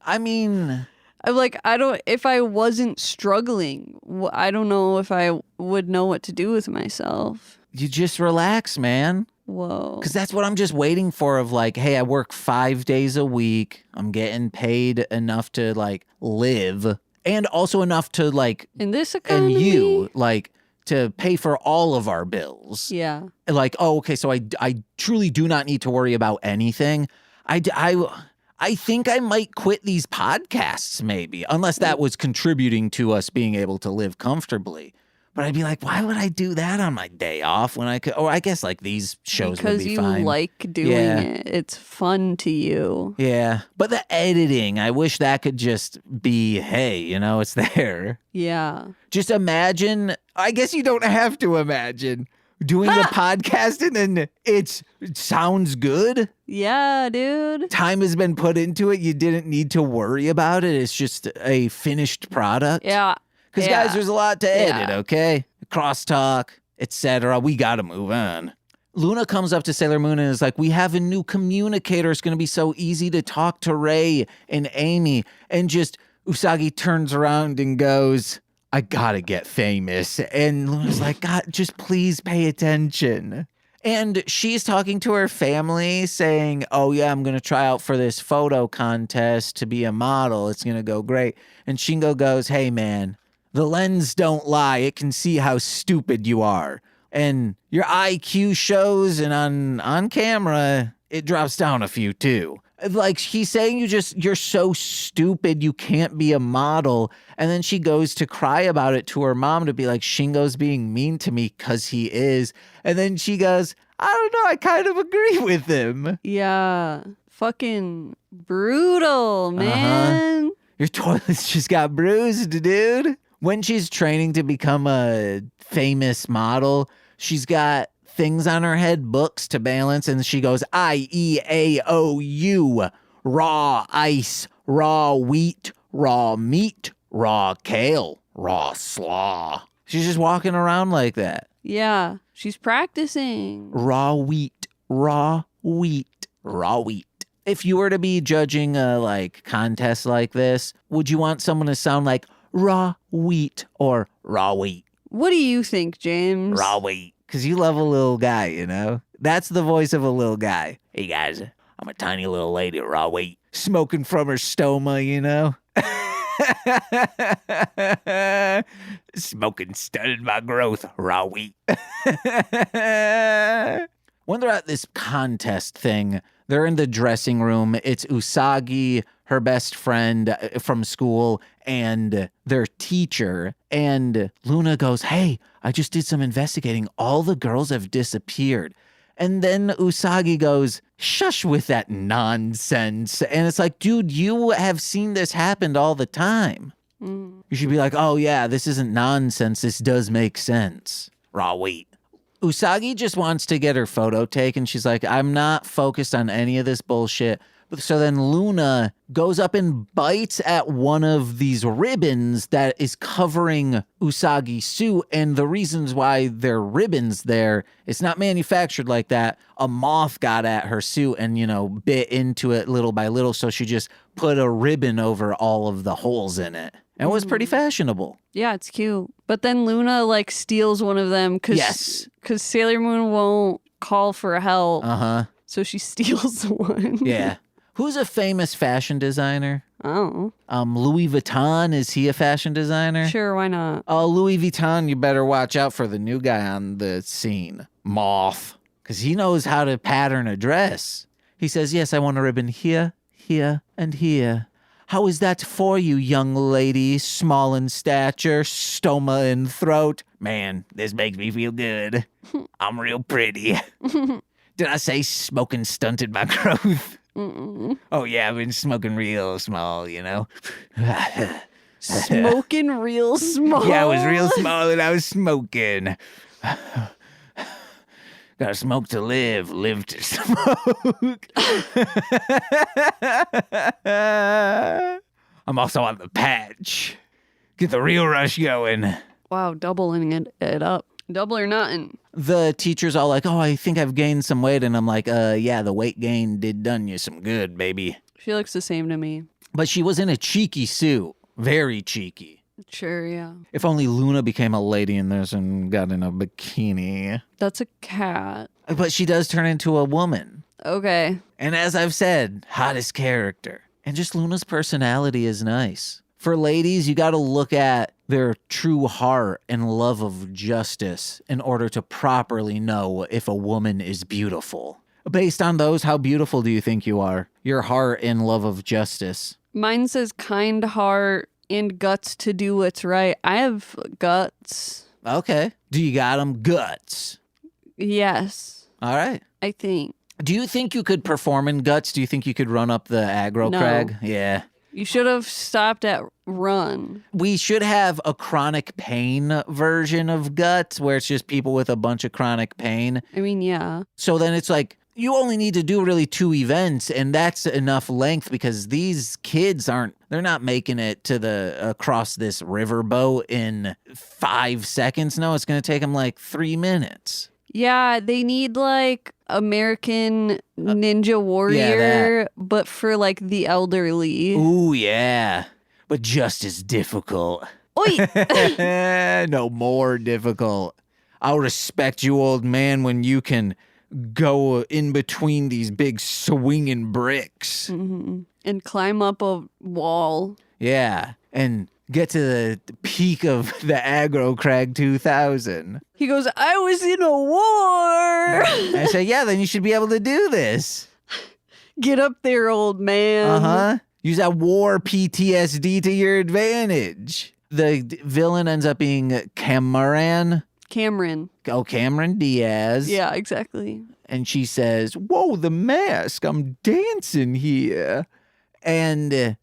I mean, I'm like, if I wasn't struggling, I don't know if I would know what to do with myself. You just relax, man. Whoa. Because that's what I'm just waiting for of like, hey, I work 5 days a week. I'm getting paid enough to like live and also enough to like. In this economy? And you, like, to pay for all of our bills. Yeah. Like, oh, okay, so I truly do not need to worry about anything. I think I might quit these podcasts maybe, unless that was contributing to us being able to live comfortably. But I'd be like, why would I do that on my day off when I could? Or I guess like these shows would be fine. Because you like doing it. It's fun to you. Yeah. But the editing, I wish that could just be, hey, it's there. Yeah. Just imagine, I guess you don't have to imagine doing the podcast and then it sounds good. Yeah, dude. Time has been put into it. You didn't need to worry about it. It's just a finished product. Yeah. Because, guys, there's a lot to edit, okay? Crosstalk, etc. We got to move on. Luna comes up to Sailor Moon and is like, we have a new communicator. It's going to be so easy to talk to Ray and Amy. And just Usagi turns around and goes, I got to get famous. And Luna's like, God, just please pay attention. And she's talking to her family saying, oh, yeah, I'm going to try out for this photo contest to be a model. It's going to go great. And Shingo goes, hey, man. The lens don't lie. It can see how stupid you are. And your IQ shows and on camera, it drops down a few too. Like he's saying you're so stupid you can't be a model. And then she goes to cry about it to her mom to be like, Shingo's being mean to me because he is. And then she goes, I don't know, I kind of agree with him. Yeah. Fucking brutal, man. Your toilet's just got bruised, dude. When she's training to become a famous model, she's got things on her head, books to balance, and she goes, IEAOU, raw ice, raw wheat, raw meat, raw kale, raw slaw. She's just walking around like that. Yeah, she's practicing. Raw wheat, raw wheat, raw wheat. If you were to be judging a like contest like this, would you want someone to sound like raw wheat or raw wheat? What do you think, James? Raw wheat. Because you love a little guy, you know? That's the voice of a little guy. Hey guys, I'm a tiny little lady, raw wheat. Smoking from her stoma, you know? Smoking stunted my growth, raw wheat. When they're at this contest thing, they're in the dressing room. It's Usagi, her best friend from school, and their teacher. And Luna goes, hey, I just did some investigating. All the girls have disappeared. And then Usagi goes, shush with that nonsense. And it's like, dude, you have seen this happen all the time. You should be like, oh yeah, this isn't nonsense. This does make sense. Raw wheat. Usagi just wants to get her photo taken. She's like, I'm not focused on any of this bullshit. So then Luna goes up and bites at one of these ribbons that is covering Usagi's suit. And the reasons why there are ribbons there, it's not manufactured like that. A moth got at her suit and, you know, bit into it little by little. So she just put a ribbon over all of the holes in it. And it was pretty fashionable. Yeah, it's cute. But then Luna like steals one of them because Sailor Moon won't call for help. So she steals one. Yeah. Who's a famous fashion designer? Oh. Louis Vuitton. Is he a fashion designer? Sure, why not? Oh, Louis Vuitton, you better watch out for the new guy on the scene. Moth. Because he knows how to pattern a dress. He says, yes, I want a ribbon here, here, and here. How is that for you, young lady? Small in stature, stoma in throat. Man, this makes me feel good. I'm real pretty. Did I say smoking stunted my growth? Oh, yeah, I've been smoking real small, you know? Smoking real small? Yeah, I was real small and I was smoking. Gotta smoke to live, live to smoke. I'm also on the patch. Get the real rush going. Wow, doubling it up. Double or nothing. The teacher's all like, oh, I think I've gained some weight. And I'm like, yeah, the weight gain did done you some good, baby. She looks the same to me. But she was in a cheeky suit. Very cheeky. Sure, yeah. If only Luna became a lady in this and got in a bikini. That's a cat. But she does turn into a woman. Okay. And as I've said, hottest character. And just Luna's personality is nice. For ladies, you got to look at their true heart and love of justice in order to properly know if a woman is beautiful. Based on those, how beautiful do you think you are? Your heart and love of justice. Mine says kind heart and guts to do what's right. I have guts. Okay. Do you got them? Guts. Yes. All right. I think. Do you think you could perform in guts? Do you think you could run up the aggro No. crag? Yeah. You should have stopped at run. We should have a chronic pain version of guts where it's just people with a bunch of chronic pain. I mean, yeah. So then it's like, you only need to do really 2 events, and that's enough length because these kids they're not making it to across this riverboat in 5 seconds. No, it's going to take them like 3 minutes. Yeah, they need like American Ninja Warrior, but for like the elderly. Ooh, yeah. But just as difficult. Oi! No, more difficult. I'll respect you, old man, when you can go in between these big swinging bricks. Mm-hmm. And climb up a wall. Yeah, and get to the peak of the Aggro Crag 2000. He goes, I was in a war. I say, yeah, then you should be able to do this. Get up there, old man. Uh-huh. Use that war PTSD to your advantage. The villain ends up being Cameron. Oh, Cameron Diaz. Yeah, exactly. And she says, whoa, the mask. I'm dancing here. And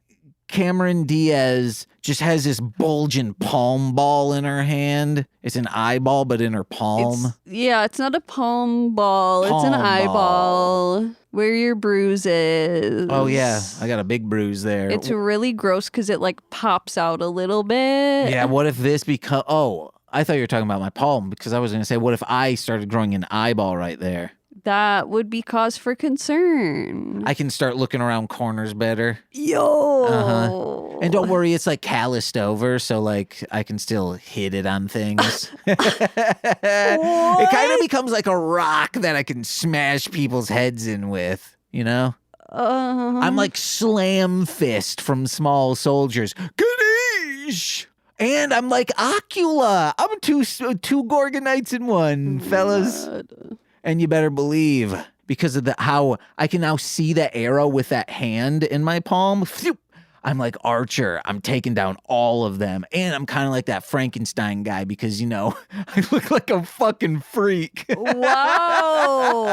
Cameron Diaz just has this bulging palm ball in her hand. It's an eyeball, but in her palm. It's not a palm ball. It's an Palm eyeball. Where your bruise is. Oh, yeah. I got a big bruise there. It's really gross because it like pops out a little bit. Yeah, what if this becomes... Oh, I thought you were talking about my palm because I was going to say, what if I started growing an eyeball right there? That would be cause for concern. I can start looking around corners better. Yo. And don't worry, it's like calloused over, so like I can still hit it on things. It kind of becomes like a rock that I can smash people's heads in with, you know? I'm like Slam Fist from Small Soldiers. Ganesh! And I'm like Ocula. I'm two Gorgonites in one, fellas. God. And you better believe, because of how I can now see the arrow with that hand in my palm. Phew, I'm like Archer. I'm taking down all of them. And I'm kind of like that Frankenstein guy because, you know, I look like a fucking freak. Wow.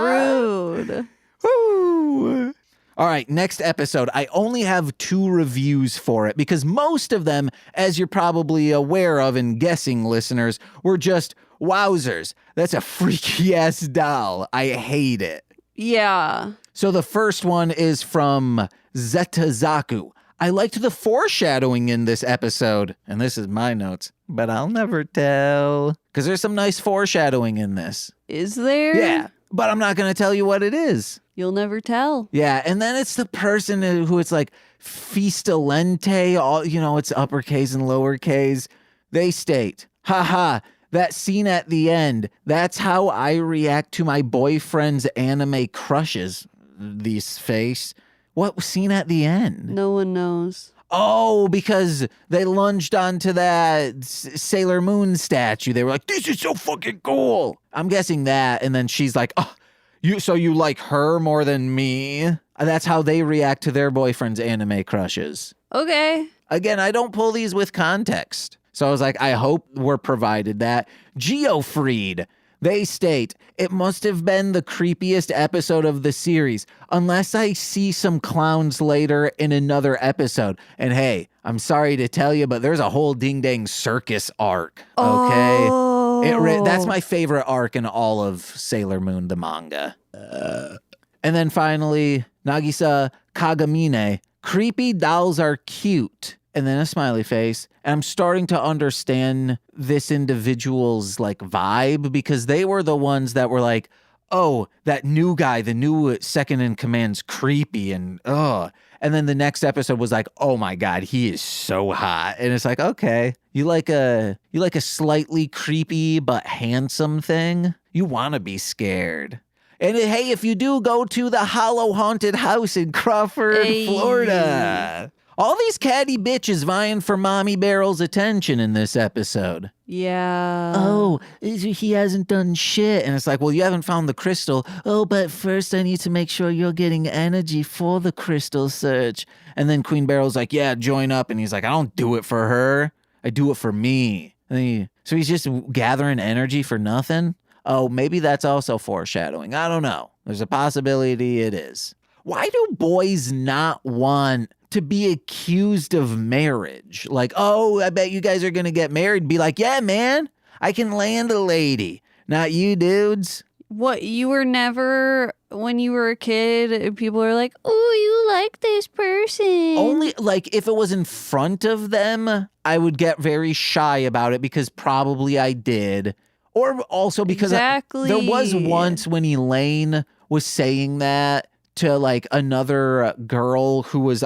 Rude. Woo. All right, next episode. I only have 2 reviews for it because most of them, as you're probably aware of and guessing, listeners, were just, wowzers, that's a freaky ass doll. I hate it. Yeah. So the first one is from Zetazaku. I liked the foreshadowing in this episode, and this is my notes, but I'll never tell because there's some nice foreshadowing in this. Is there? Yeah, but I'm not going to tell you what it is. You'll never tell. Yeah, and then it's the person who it's like Fistalente, all, you know, it's uppercase and lowercase. They state, haha, that scene at the end, that's how I react to my boyfriend's anime crushes. This face. What scene at the end? No one knows. Oh, because they lunged onto that Sailor Moon statue. They were like, this is so fucking cool. I'm guessing that. And then she's like, oh, you like her more than me? That's how they react to their boyfriend's anime crushes. Okay. Again, I don't pull these with context. So I was like, I hope we're provided that. Geofreed. They state, it must have been the creepiest episode of the series, unless I see some clowns later in another episode. And hey, I'm sorry to tell you, but there's a whole ding-dang circus arc, okay? Oh. That's my favorite arc in all of Sailor Moon, the manga. And then finally, Nagisa Kagamine, creepy dolls are cute. And then a smiley face. And I'm starting to understand this individual's like vibe because they were the ones that were like, oh, that new guy, the new second in command's creepy and ugh. And then the next episode was like, oh my God, he is so hot. And it's like, okay, you like a slightly creepy but handsome thing? You want to be scared. And hey, if you do, go to the Hollow Haunted House in Crawford, Florida. All these catty bitches vying for Mommy Barrel's attention in this episode. Yeah. Oh, he hasn't done shit. And it's like, well, you haven't found the crystal. Oh, but first I need to make sure you're getting energy for the crystal search. And then Queen Barrel's like, yeah, join up. And he's like, I don't do it for her. I do it for me. So he's just gathering energy for nothing? Oh, maybe that's also foreshadowing. I don't know. There's a possibility it is. Why do boys not want to be accused of marriage? Like, oh, I bet you guys are going to get married. Be like, yeah, man, I can land a lady. Not you dudes. What, you were never, when you were a kid, people were like, oh, you like this person. Only, like, if it was in front of them, I would get very shy about it because probably I did. Or also because exactly. There was once when Elaine was saying that to like another girl who was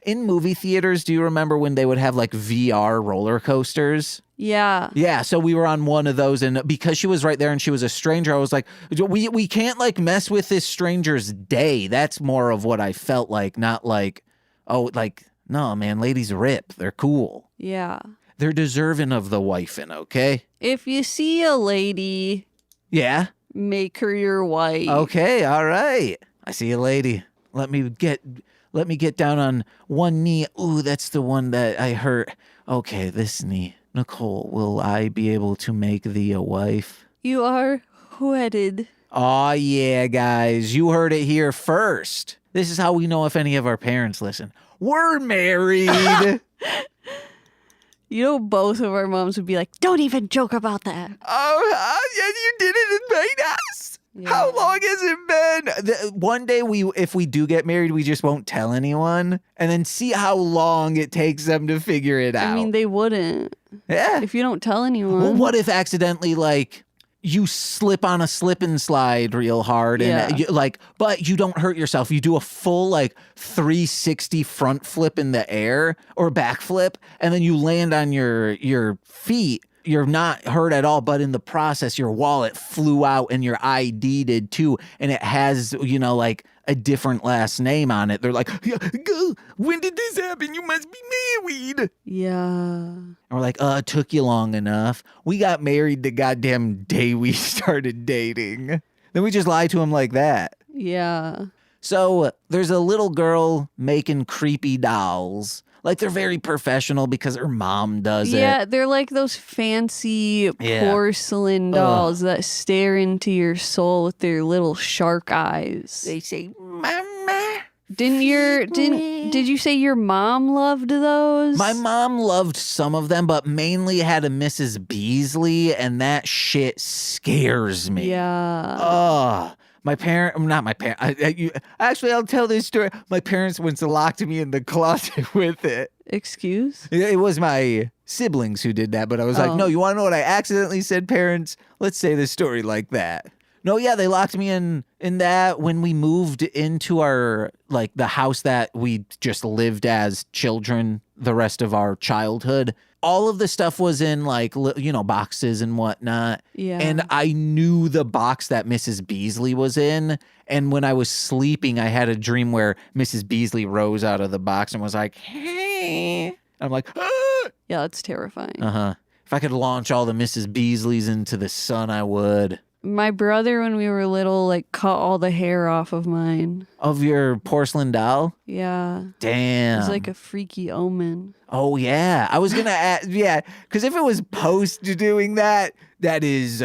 in movie theaters. Do you remember when they would have like VR roller coasters? Yeah. Yeah. So we were on one of those, and because she was right there and she was a stranger, I was like, we can't like mess with this stranger's day. That's more of what I felt like, not like, oh, like, no, man, ladies rip. They're cool. Yeah. They're deserving of the wifing, okay? If you see a lady, yeah, make her your wife. Okay, all right. I see a lady. Let me get down on one knee. Ooh, that's the one that I hurt. Okay, this knee. Nicole, will I be able to make thee a wife? You are wedded. Aw, yeah, guys. You heard it here first. This is how we know if any of our parents listen. We're married. You know, both of our moms would be like, don't even joke about that. Oh, yeah, you didn't invite us. Yeah. How long has it been? One day, if we do get married, we just won't tell anyone, and then see how long it takes them to figure it out. I mean, they wouldn't. Yeah. If you don't tell anyone. Well, what if accidentally, like, you slip on a slip and slide real hard, and but you don't hurt yourself. You do a full, like, 360 front flip in the air or back flip, and then you land on your feet. You're not hurt at all, but in the process, your wallet flew out and your ID did too. And it has, like a different last name on it. They're like, when did this happen? You must be married. Yeah. And we're like, it took you long enough. We got married the goddamn day we started dating. Then we just lie to him like that. Yeah. So there's a little girl making creepy dolls. Like, they're very professional because her mom does it. Yeah, they're like those fancy porcelain dolls that stare into your soul with their little shark eyes. They say, Mama. Did you say your mom loved those? My mom loved some of them, but mainly had a Mrs. Beasley, and that shit scares me. Yeah. Actually, I'll tell this story. My parents once locked me in the closet with it. Excuse? It was my siblings who did that, but I was like, no, you want to know what I accidentally said, parents? Let's say the story like that. No, yeah, they locked me in that when we moved into our, like, the house that we just lived as children the rest of our childhood. All of the stuff was in, like, boxes and whatnot. Yeah. And I knew the box that Mrs. Beasley was in. And when I was sleeping, I had a dream where Mrs. Beasley rose out of the box and was like, hey. I'm like, ah! Yeah, that's terrifying. Uh-huh. If I could launch all the Mrs. Beasleys into the sun, I would. My brother, when we were little, like, cut all the hair off of mine. Of your porcelain doll? Yeah. Damn. It was like a freaky omen. Oh, yeah. I was going to ask, because if it was post doing that, that is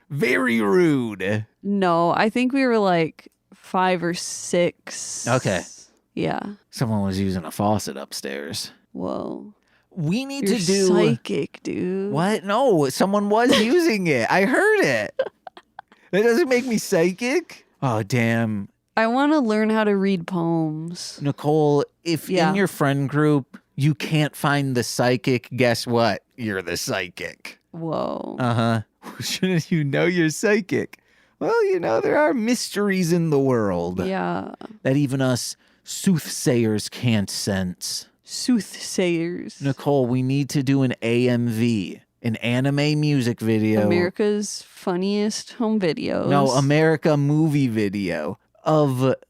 very rude. No, I think we were like 5 or 6. Okay. Yeah. Someone was using a faucet upstairs. Whoa. We need You're to do... psychic, dude. What? No, someone was using it. I heard it. That doesn't make me psychic. Oh, damn. I want to learn how to read poems. Nicole, if in your friend group you can't find the psychic, guess what? You're the psychic. Whoa. Uh-huh. Shouldn't you know you're psychic? Well, there are mysteries in the world. Yeah. That even us soothsayers can't sense. Soothsayers. Nicole, we need to do an AMV, an anime music video. America's funniest home videos. No, America movie video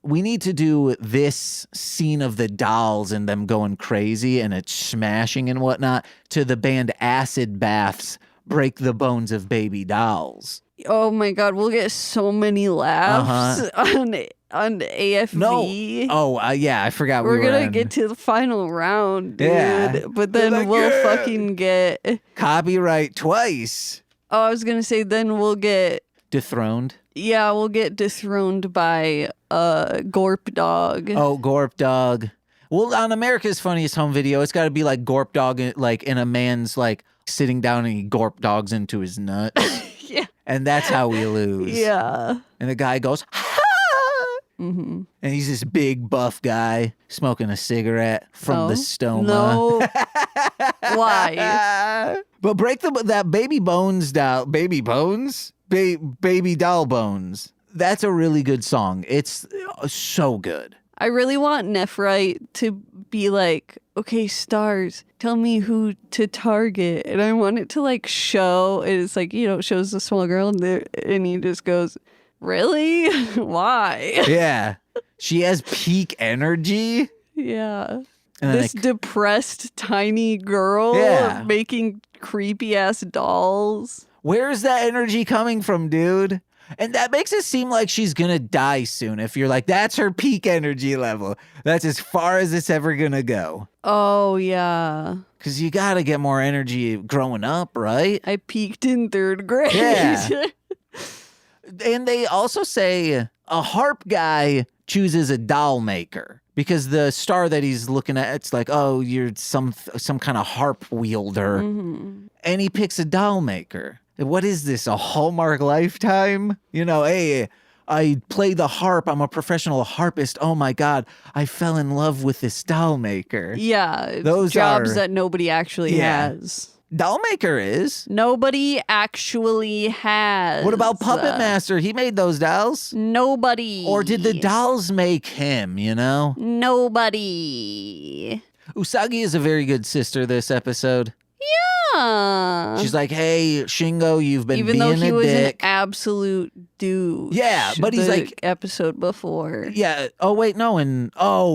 we need to do this scene of the dolls and them going crazy and it's smashing and whatnot to the band Acid Bath's Break the Bones of Baby Dolls. Oh my God, we'll get so many laughs on AFV. No. Oh, yeah, I forgot We're going to get to the final round, dude. Yeah. But then we'll fucking get... Copyright twice. Oh, I was going to say then we'll get... Dethroned? Yeah, we'll get dethroned by Gorp Dog. Oh, Gorp Dog. Well, on America's Funniest Home Video, it's got to be like Gorp Dog, like in a man's like sitting down and he Gorp Dogs into his nuts. Yeah. And that's how we lose. Yeah. And the guy goes, ha! Mm-hmm. And he's this big buff guy smoking a cigarette from the stoma. No. Why? But break that baby bones doll. Baby bones? Baby doll bones. That's a really good song. It's so good. I really want Nephrite to be like, okay, stars, tell me who to target. And I want it to like show, and it's like, shows the small girl and he just goes, really? Why? Yeah. She has peak energy. Yeah. And this depressed tiny girl making creepy ass dolls. Where's that energy coming from, dude? And that makes it seem like she's gonna die soon. If you're like, that's her peak energy level. That's as far as it's ever gonna go. Oh, yeah. Because you gotta get more energy growing up, right? I peaked in 3rd grade. Yeah. And they also say a harp guy chooses a doll maker because the star that he's looking at, it's like, oh, you're some kind of harp wielder. Mm-hmm. And he picks a doll maker. What is this, a Hallmark Lifetime? You know, hey, I play the harp. I'm a professional harpist. Oh my God, I fell in love with this doll maker. Yeah, Those jobs are- that nobody actually Yeah. has. Doll maker is. Nobody actually has. What about Puppet Master? He made those dolls. Nobody. Or did the dolls make him, you know? Nobody. Usagi is a very good sister this episode. Yeah. She's like, hey, Shingo, you've been Even being though he a was dick. an absolute douche. Yeah, but he's the like- episode before. Yeah. Oh, wait, no.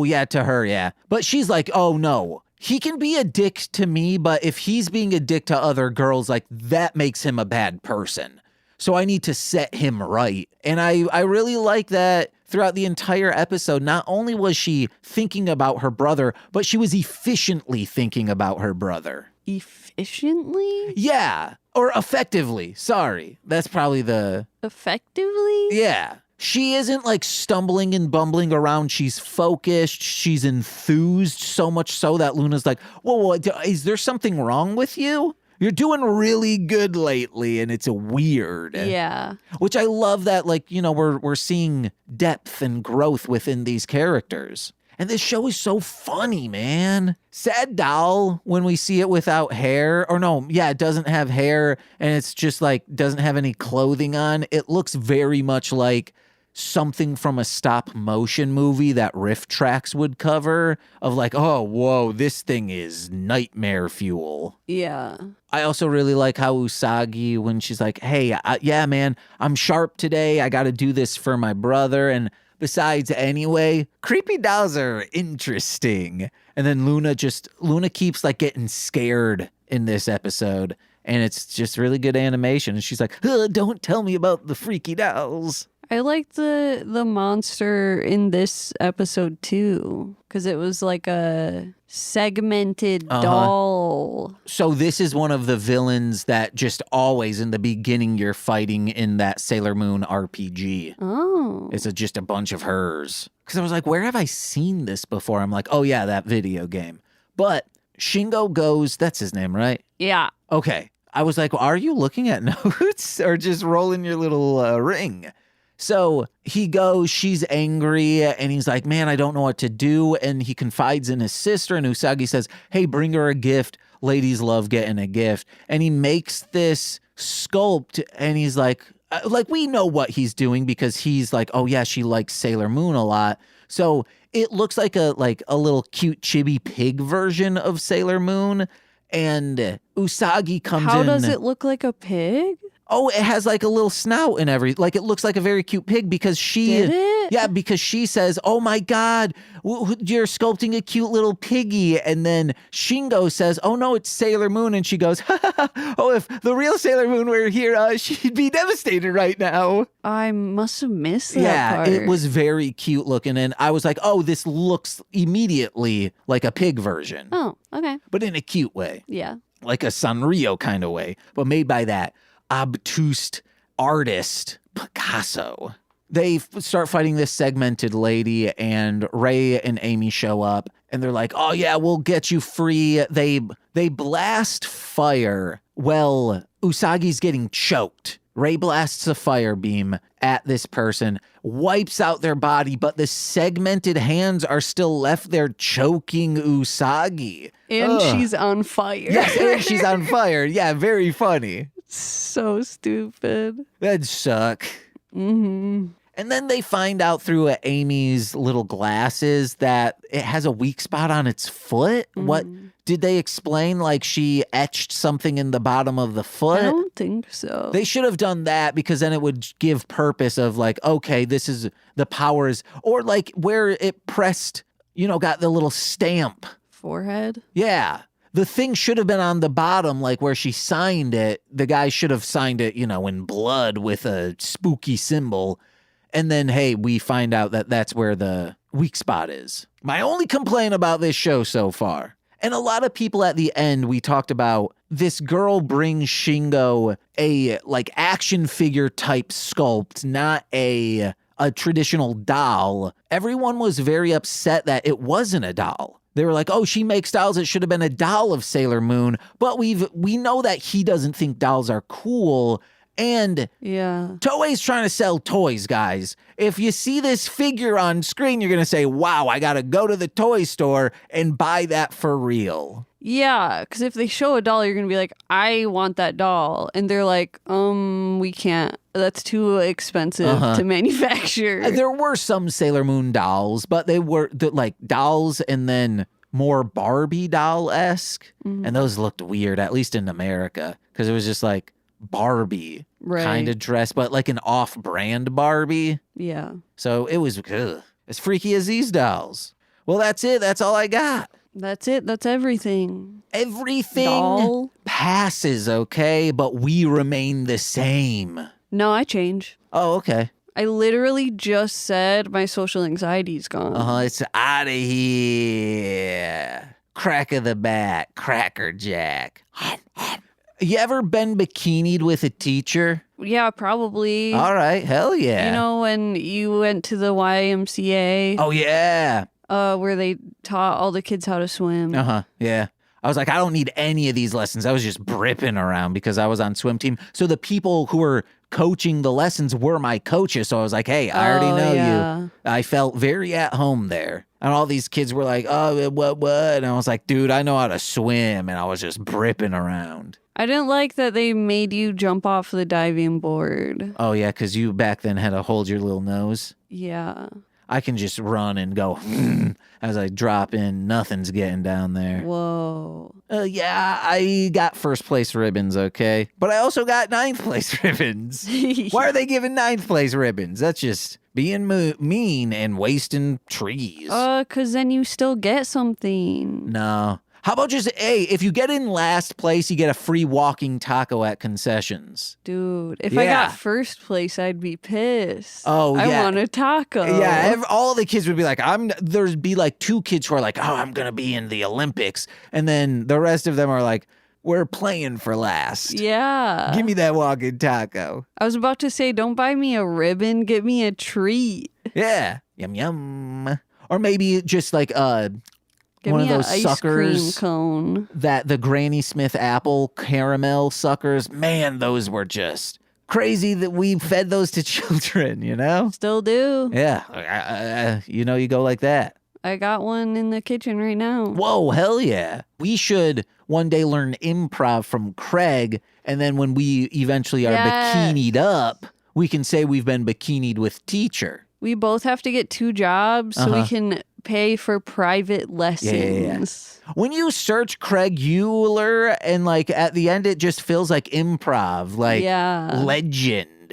Yeah, to her, yeah. But she's like, oh, no. He can be a dick to me, but if he's being a dick to other girls, like, that makes him a bad person. So I need to set him right. And I really like that throughout the entire episode. Not only was she thinking about her brother, but she was efficiently thinking about her brother. Efficiently? Yeah. Or effectively. Sorry. That's probably the... Effectively? Yeah. She isn't like stumbling and bumbling around. She's focused. She's enthused, so much so that Luna's like, whoa, is there something wrong with you? You're doing really good lately, and it's weird. Yeah. Which I love that, like, you know, we're seeing depth and growth within these characters. And this show is so funny, man. Sad doll when we see it without hair. Or no, yeah, it doesn't have hair, and it's just like, doesn't have any clothing on. It looks very much like something from a stop motion movie that Riff Tracks would cover, of like, oh, whoa, this thing is nightmare fuel. Yeah. I also really like how Usagi, when she's like, hey, yeah, man, I'm sharp today. I got to do this for my brother. And besides, anyway, creepy dolls are interesting. And then Luna keeps like getting scared in this episode. And it's just really good animation. And she's like, don't tell me about the freaky dolls. I liked the monster in this episode too, because it was like a segmented doll. So this is one of the villains that just always in the beginning you're fighting in that Sailor Moon RPG. Oh. It's just a bunch of hers. Because I was like, where have I seen this before? I'm like, oh yeah, that video game. But Shingo goes, that's his name, right? Yeah. Okay. I was like, well, are you looking at notes or just rolling your little ring? So he goes, she's angry, and he's like, man, I don't know what to do. And he confides in his sister, and Usagi says, hey, bring her a gift. Ladies love getting a gift. And he makes this sculpt, and he's like, we know what he's doing because he's like, oh yeah, she likes Sailor Moon a lot. So it looks like a little cute chibi pig version of Sailor Moon. And Usagi comes in. How does it look like a pig? Oh, it has like a little snout and everything. Like it looks like a very cute pig because she... Did it? Yeah, because she says, oh my God, you're sculpting a cute little piggy. And then Shingo says, oh no, it's Sailor Moon. And she goes, oh, if the real Sailor Moon were here, she'd be devastated right now. I must have missed that part. It was very cute looking. And I was like, oh, this looks immediately like a pig version. Oh, okay. But in a cute way. Yeah. Like a Sanrio kind of way, but made by that obtuse artist Picasso. They start fighting this segmented lady, and Ray and Amy show up, and they're like, oh yeah, we'll get you free. They blast fire. Well, Usagi's getting choked. Ray blasts a fire beam at this person, wipes out their body, but the segmented hands are still left there choking Usagi. And she's on fire. Yes, and she's on fire. Yeah, very funny. So stupid. That'd suck. Mm-hmm. And then they find out through Amy's little glasses that it has a weak spot on its foot. Mm-hmm. What did they explain? Like she etched something in the bottom of the foot? I don't think so. They should have done that because then it would give purpose of like, okay, this is the powers, or like where it pressed, got the little stamp. Forehead? Yeah. The thing should have been on the bottom, like where she signed it. The guy should have signed it, in blood with a spooky symbol. And then, hey, we find out that that's where the weak spot is. My only complaint about this show so far. And a lot of people at the end, we talked about this girl brings Shingo a like action figure type sculpt, not a a traditional doll, everyone was very upset that it wasn't a doll. They were like, oh, she makes dolls. It should have been a doll of Sailor Moon. But we know that he doesn't think dolls are cool. And Toei's trying to sell toys, guys. If you see this figure on screen, you're going to say, wow, I got to go to the toy store and buy that for real. Yeah, because if they show a doll, you're going to be like, I want that doll. And they're like, we can't. That's too expensive to manufacture. There were some Sailor Moon dolls, but they were like dolls and then more Barbie doll-esque. And those looked weird, at least in America, because it was just like Barbie kind of dress, but like an off-brand Barbie. Yeah. So it was as freaky as these dolls. Well, that's it. That's all I got. That's it. That's everything. Everything Doll. passes, okay? But we remain the same. No, I change. Oh, okay. I literally just said my social anxiety's gone. It's out of here. Crack of the bat, Cracker Jack. You ever been bikinied with a teacher? Yeah, probably. All right, hell yeah. You know, when you went to the YMCA. Oh, yeah. Where they taught all the kids how to swim. Yeah. I was like, I don't need any of these lessons. I was just bripping around because I was on swim team. So the people who were coaching the lessons were my coaches. So I was like, hey, I already know you. I felt very at home there. And all these kids were like, oh, what? And I was like, dude, I know how to swim. And I was just bripping around. I didn't like that they made you jump off the diving board. Oh, yeah, because you back then had to hold your little nose. Yeah. I can just run and go as I drop in. Nothing's getting down there. Whoa. Yeah, I got first place ribbons, okay? But I also got ninth place ribbons. Why are they giving ninth place ribbons? That's just being mean and wasting trees. 'Cause then you still get something. No. How about just, hey, if you get in last place, you get a free walking taco at concessions. Dude, if I got first place, I'd be pissed. Oh, yeah. I want a taco. Yeah, all the kids would be like, there'd be like two kids who are like, oh, I'm going to be in the Olympics. And then the rest of them are like, we're playing for last. Yeah. Give me that walking taco. I was about to say, don't buy me a ribbon, get me a treat. Yeah. Yum, yum. Or maybe just like Give one me of those ice suckers cream cone. that the Granny Smith apple caramel suckers. Man, those were just crazy that we fed those to children, you know? Still do. Yeah. You go like that. I got one in the kitchen right now. Whoa, hell yeah. We should one day learn improv from Craig, and then when we eventually are bikinied up, we can say we've been bikinied with teacher. We both have to get 2 jobs so we can pay for private lessons. Yeah. When you search Craig Euler and like at the end it just feels like improv, like legend.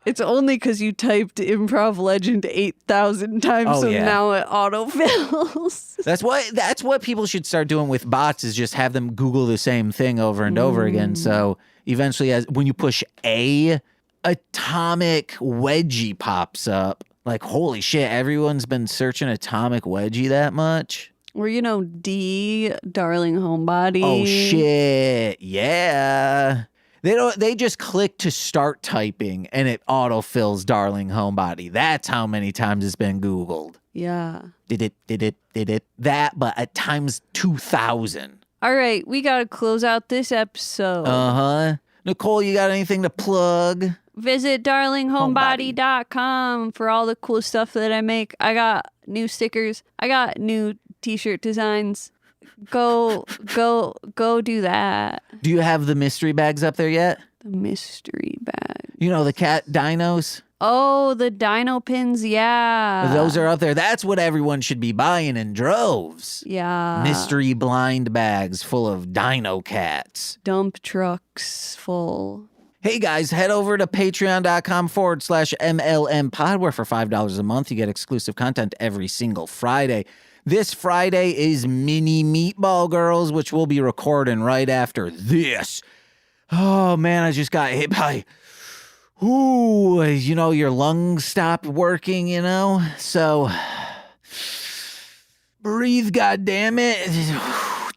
It's only because you typed improv legend 8,000 times, now it autofills. That's what people should start doing with bots is just have them Google the same thing over and over again. So eventually when you push A, atomic wedgie pops up. Like, holy shit, everyone's been searching atomic wedgie that much? Or, D, darling homebody. Oh, shit. Yeah. They just click to start typing and it autofills darling homebody. That's how many times it's been Googled. Yeah. Did it. That, but at times 2,000. All right, we got to close out this episode. Nicole, you got anything to plug? Visit darlinghomebody.com for all the cool stuff that I make. I got new stickers. I got new t-shirt designs. Go do that. Do you have the mystery bags up there yet? The mystery bag. The cat dinos? Oh, the dino pins, yeah. Those are up there. That's what everyone should be buying in droves. Yeah. Mystery blind bags full of dino cats. Dump trucks full. Hey guys, head over to patreon.com/MLM pod, where for $5 a month you get exclusive content every single Friday. This Friday is Mini Meatball Girls, which we'll be recording right after this. Oh man, I just got hit by, your lungs stopped working, So breathe, goddammit.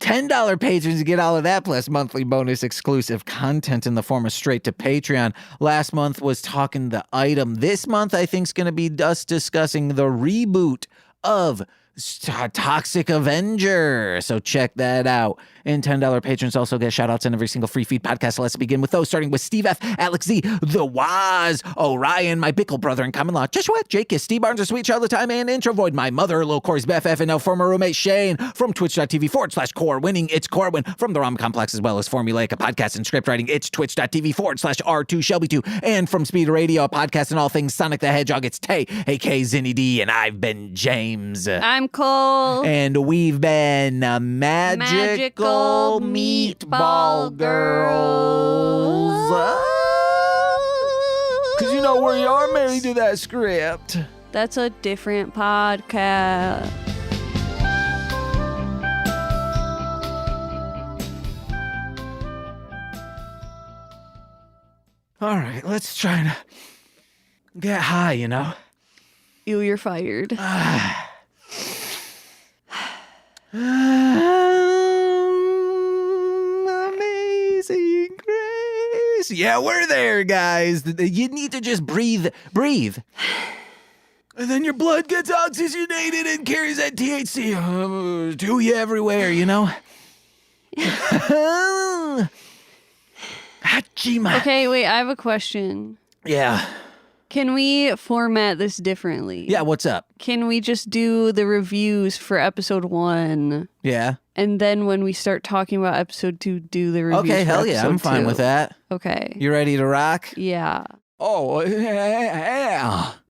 $10 patrons get all of that plus monthly bonus exclusive content in the form of straight to Patreon. Last month was Talking the Item. This month, I think, is going to be us discussing the reboot of Toxic Avenger. So check that out. And $10 patrons also get shout outs in every single free feed podcast. So let's begin with those, starting with Steve F., Alex Z., The Waz, Orion, my Bickle brother in common law, Joshua, Jake, Steve Barnes, a sweet child of time, and Intro Void, my mother, Lil Corey's BFF, and now former roommate Shane from twitch.tv/core winning. It's Corwin from the Complex, as well as Formulaic, a podcast and script writing. It's twitch.tv/R2 Shelby2, and from Speed Radio, a podcast and all things Sonic the Hedgehog. It's Tay, aka Zinny D, and I've been James. I'm Cole. And we've been magical meatball girls. Because you know we are married to that script. That's a different podcast. All right, let's try to get high, you know? You're fired. Amazing grace. Yeah, we're there, guys. You need to just breathe. And then your blood gets oxygenated and carries that THC to you everywhere, you know? Hachima. Okay, wait, I have a question. Yeah. Can we format this differently? Yeah, what's up? Can we just do the reviews for episode 1? Yeah. And then when we start talking about episode 2, do the reviews Okay, for hell yeah, episode I'm fine 2? with that. Okay. You ready to rock? Yeah. Oh, yeah.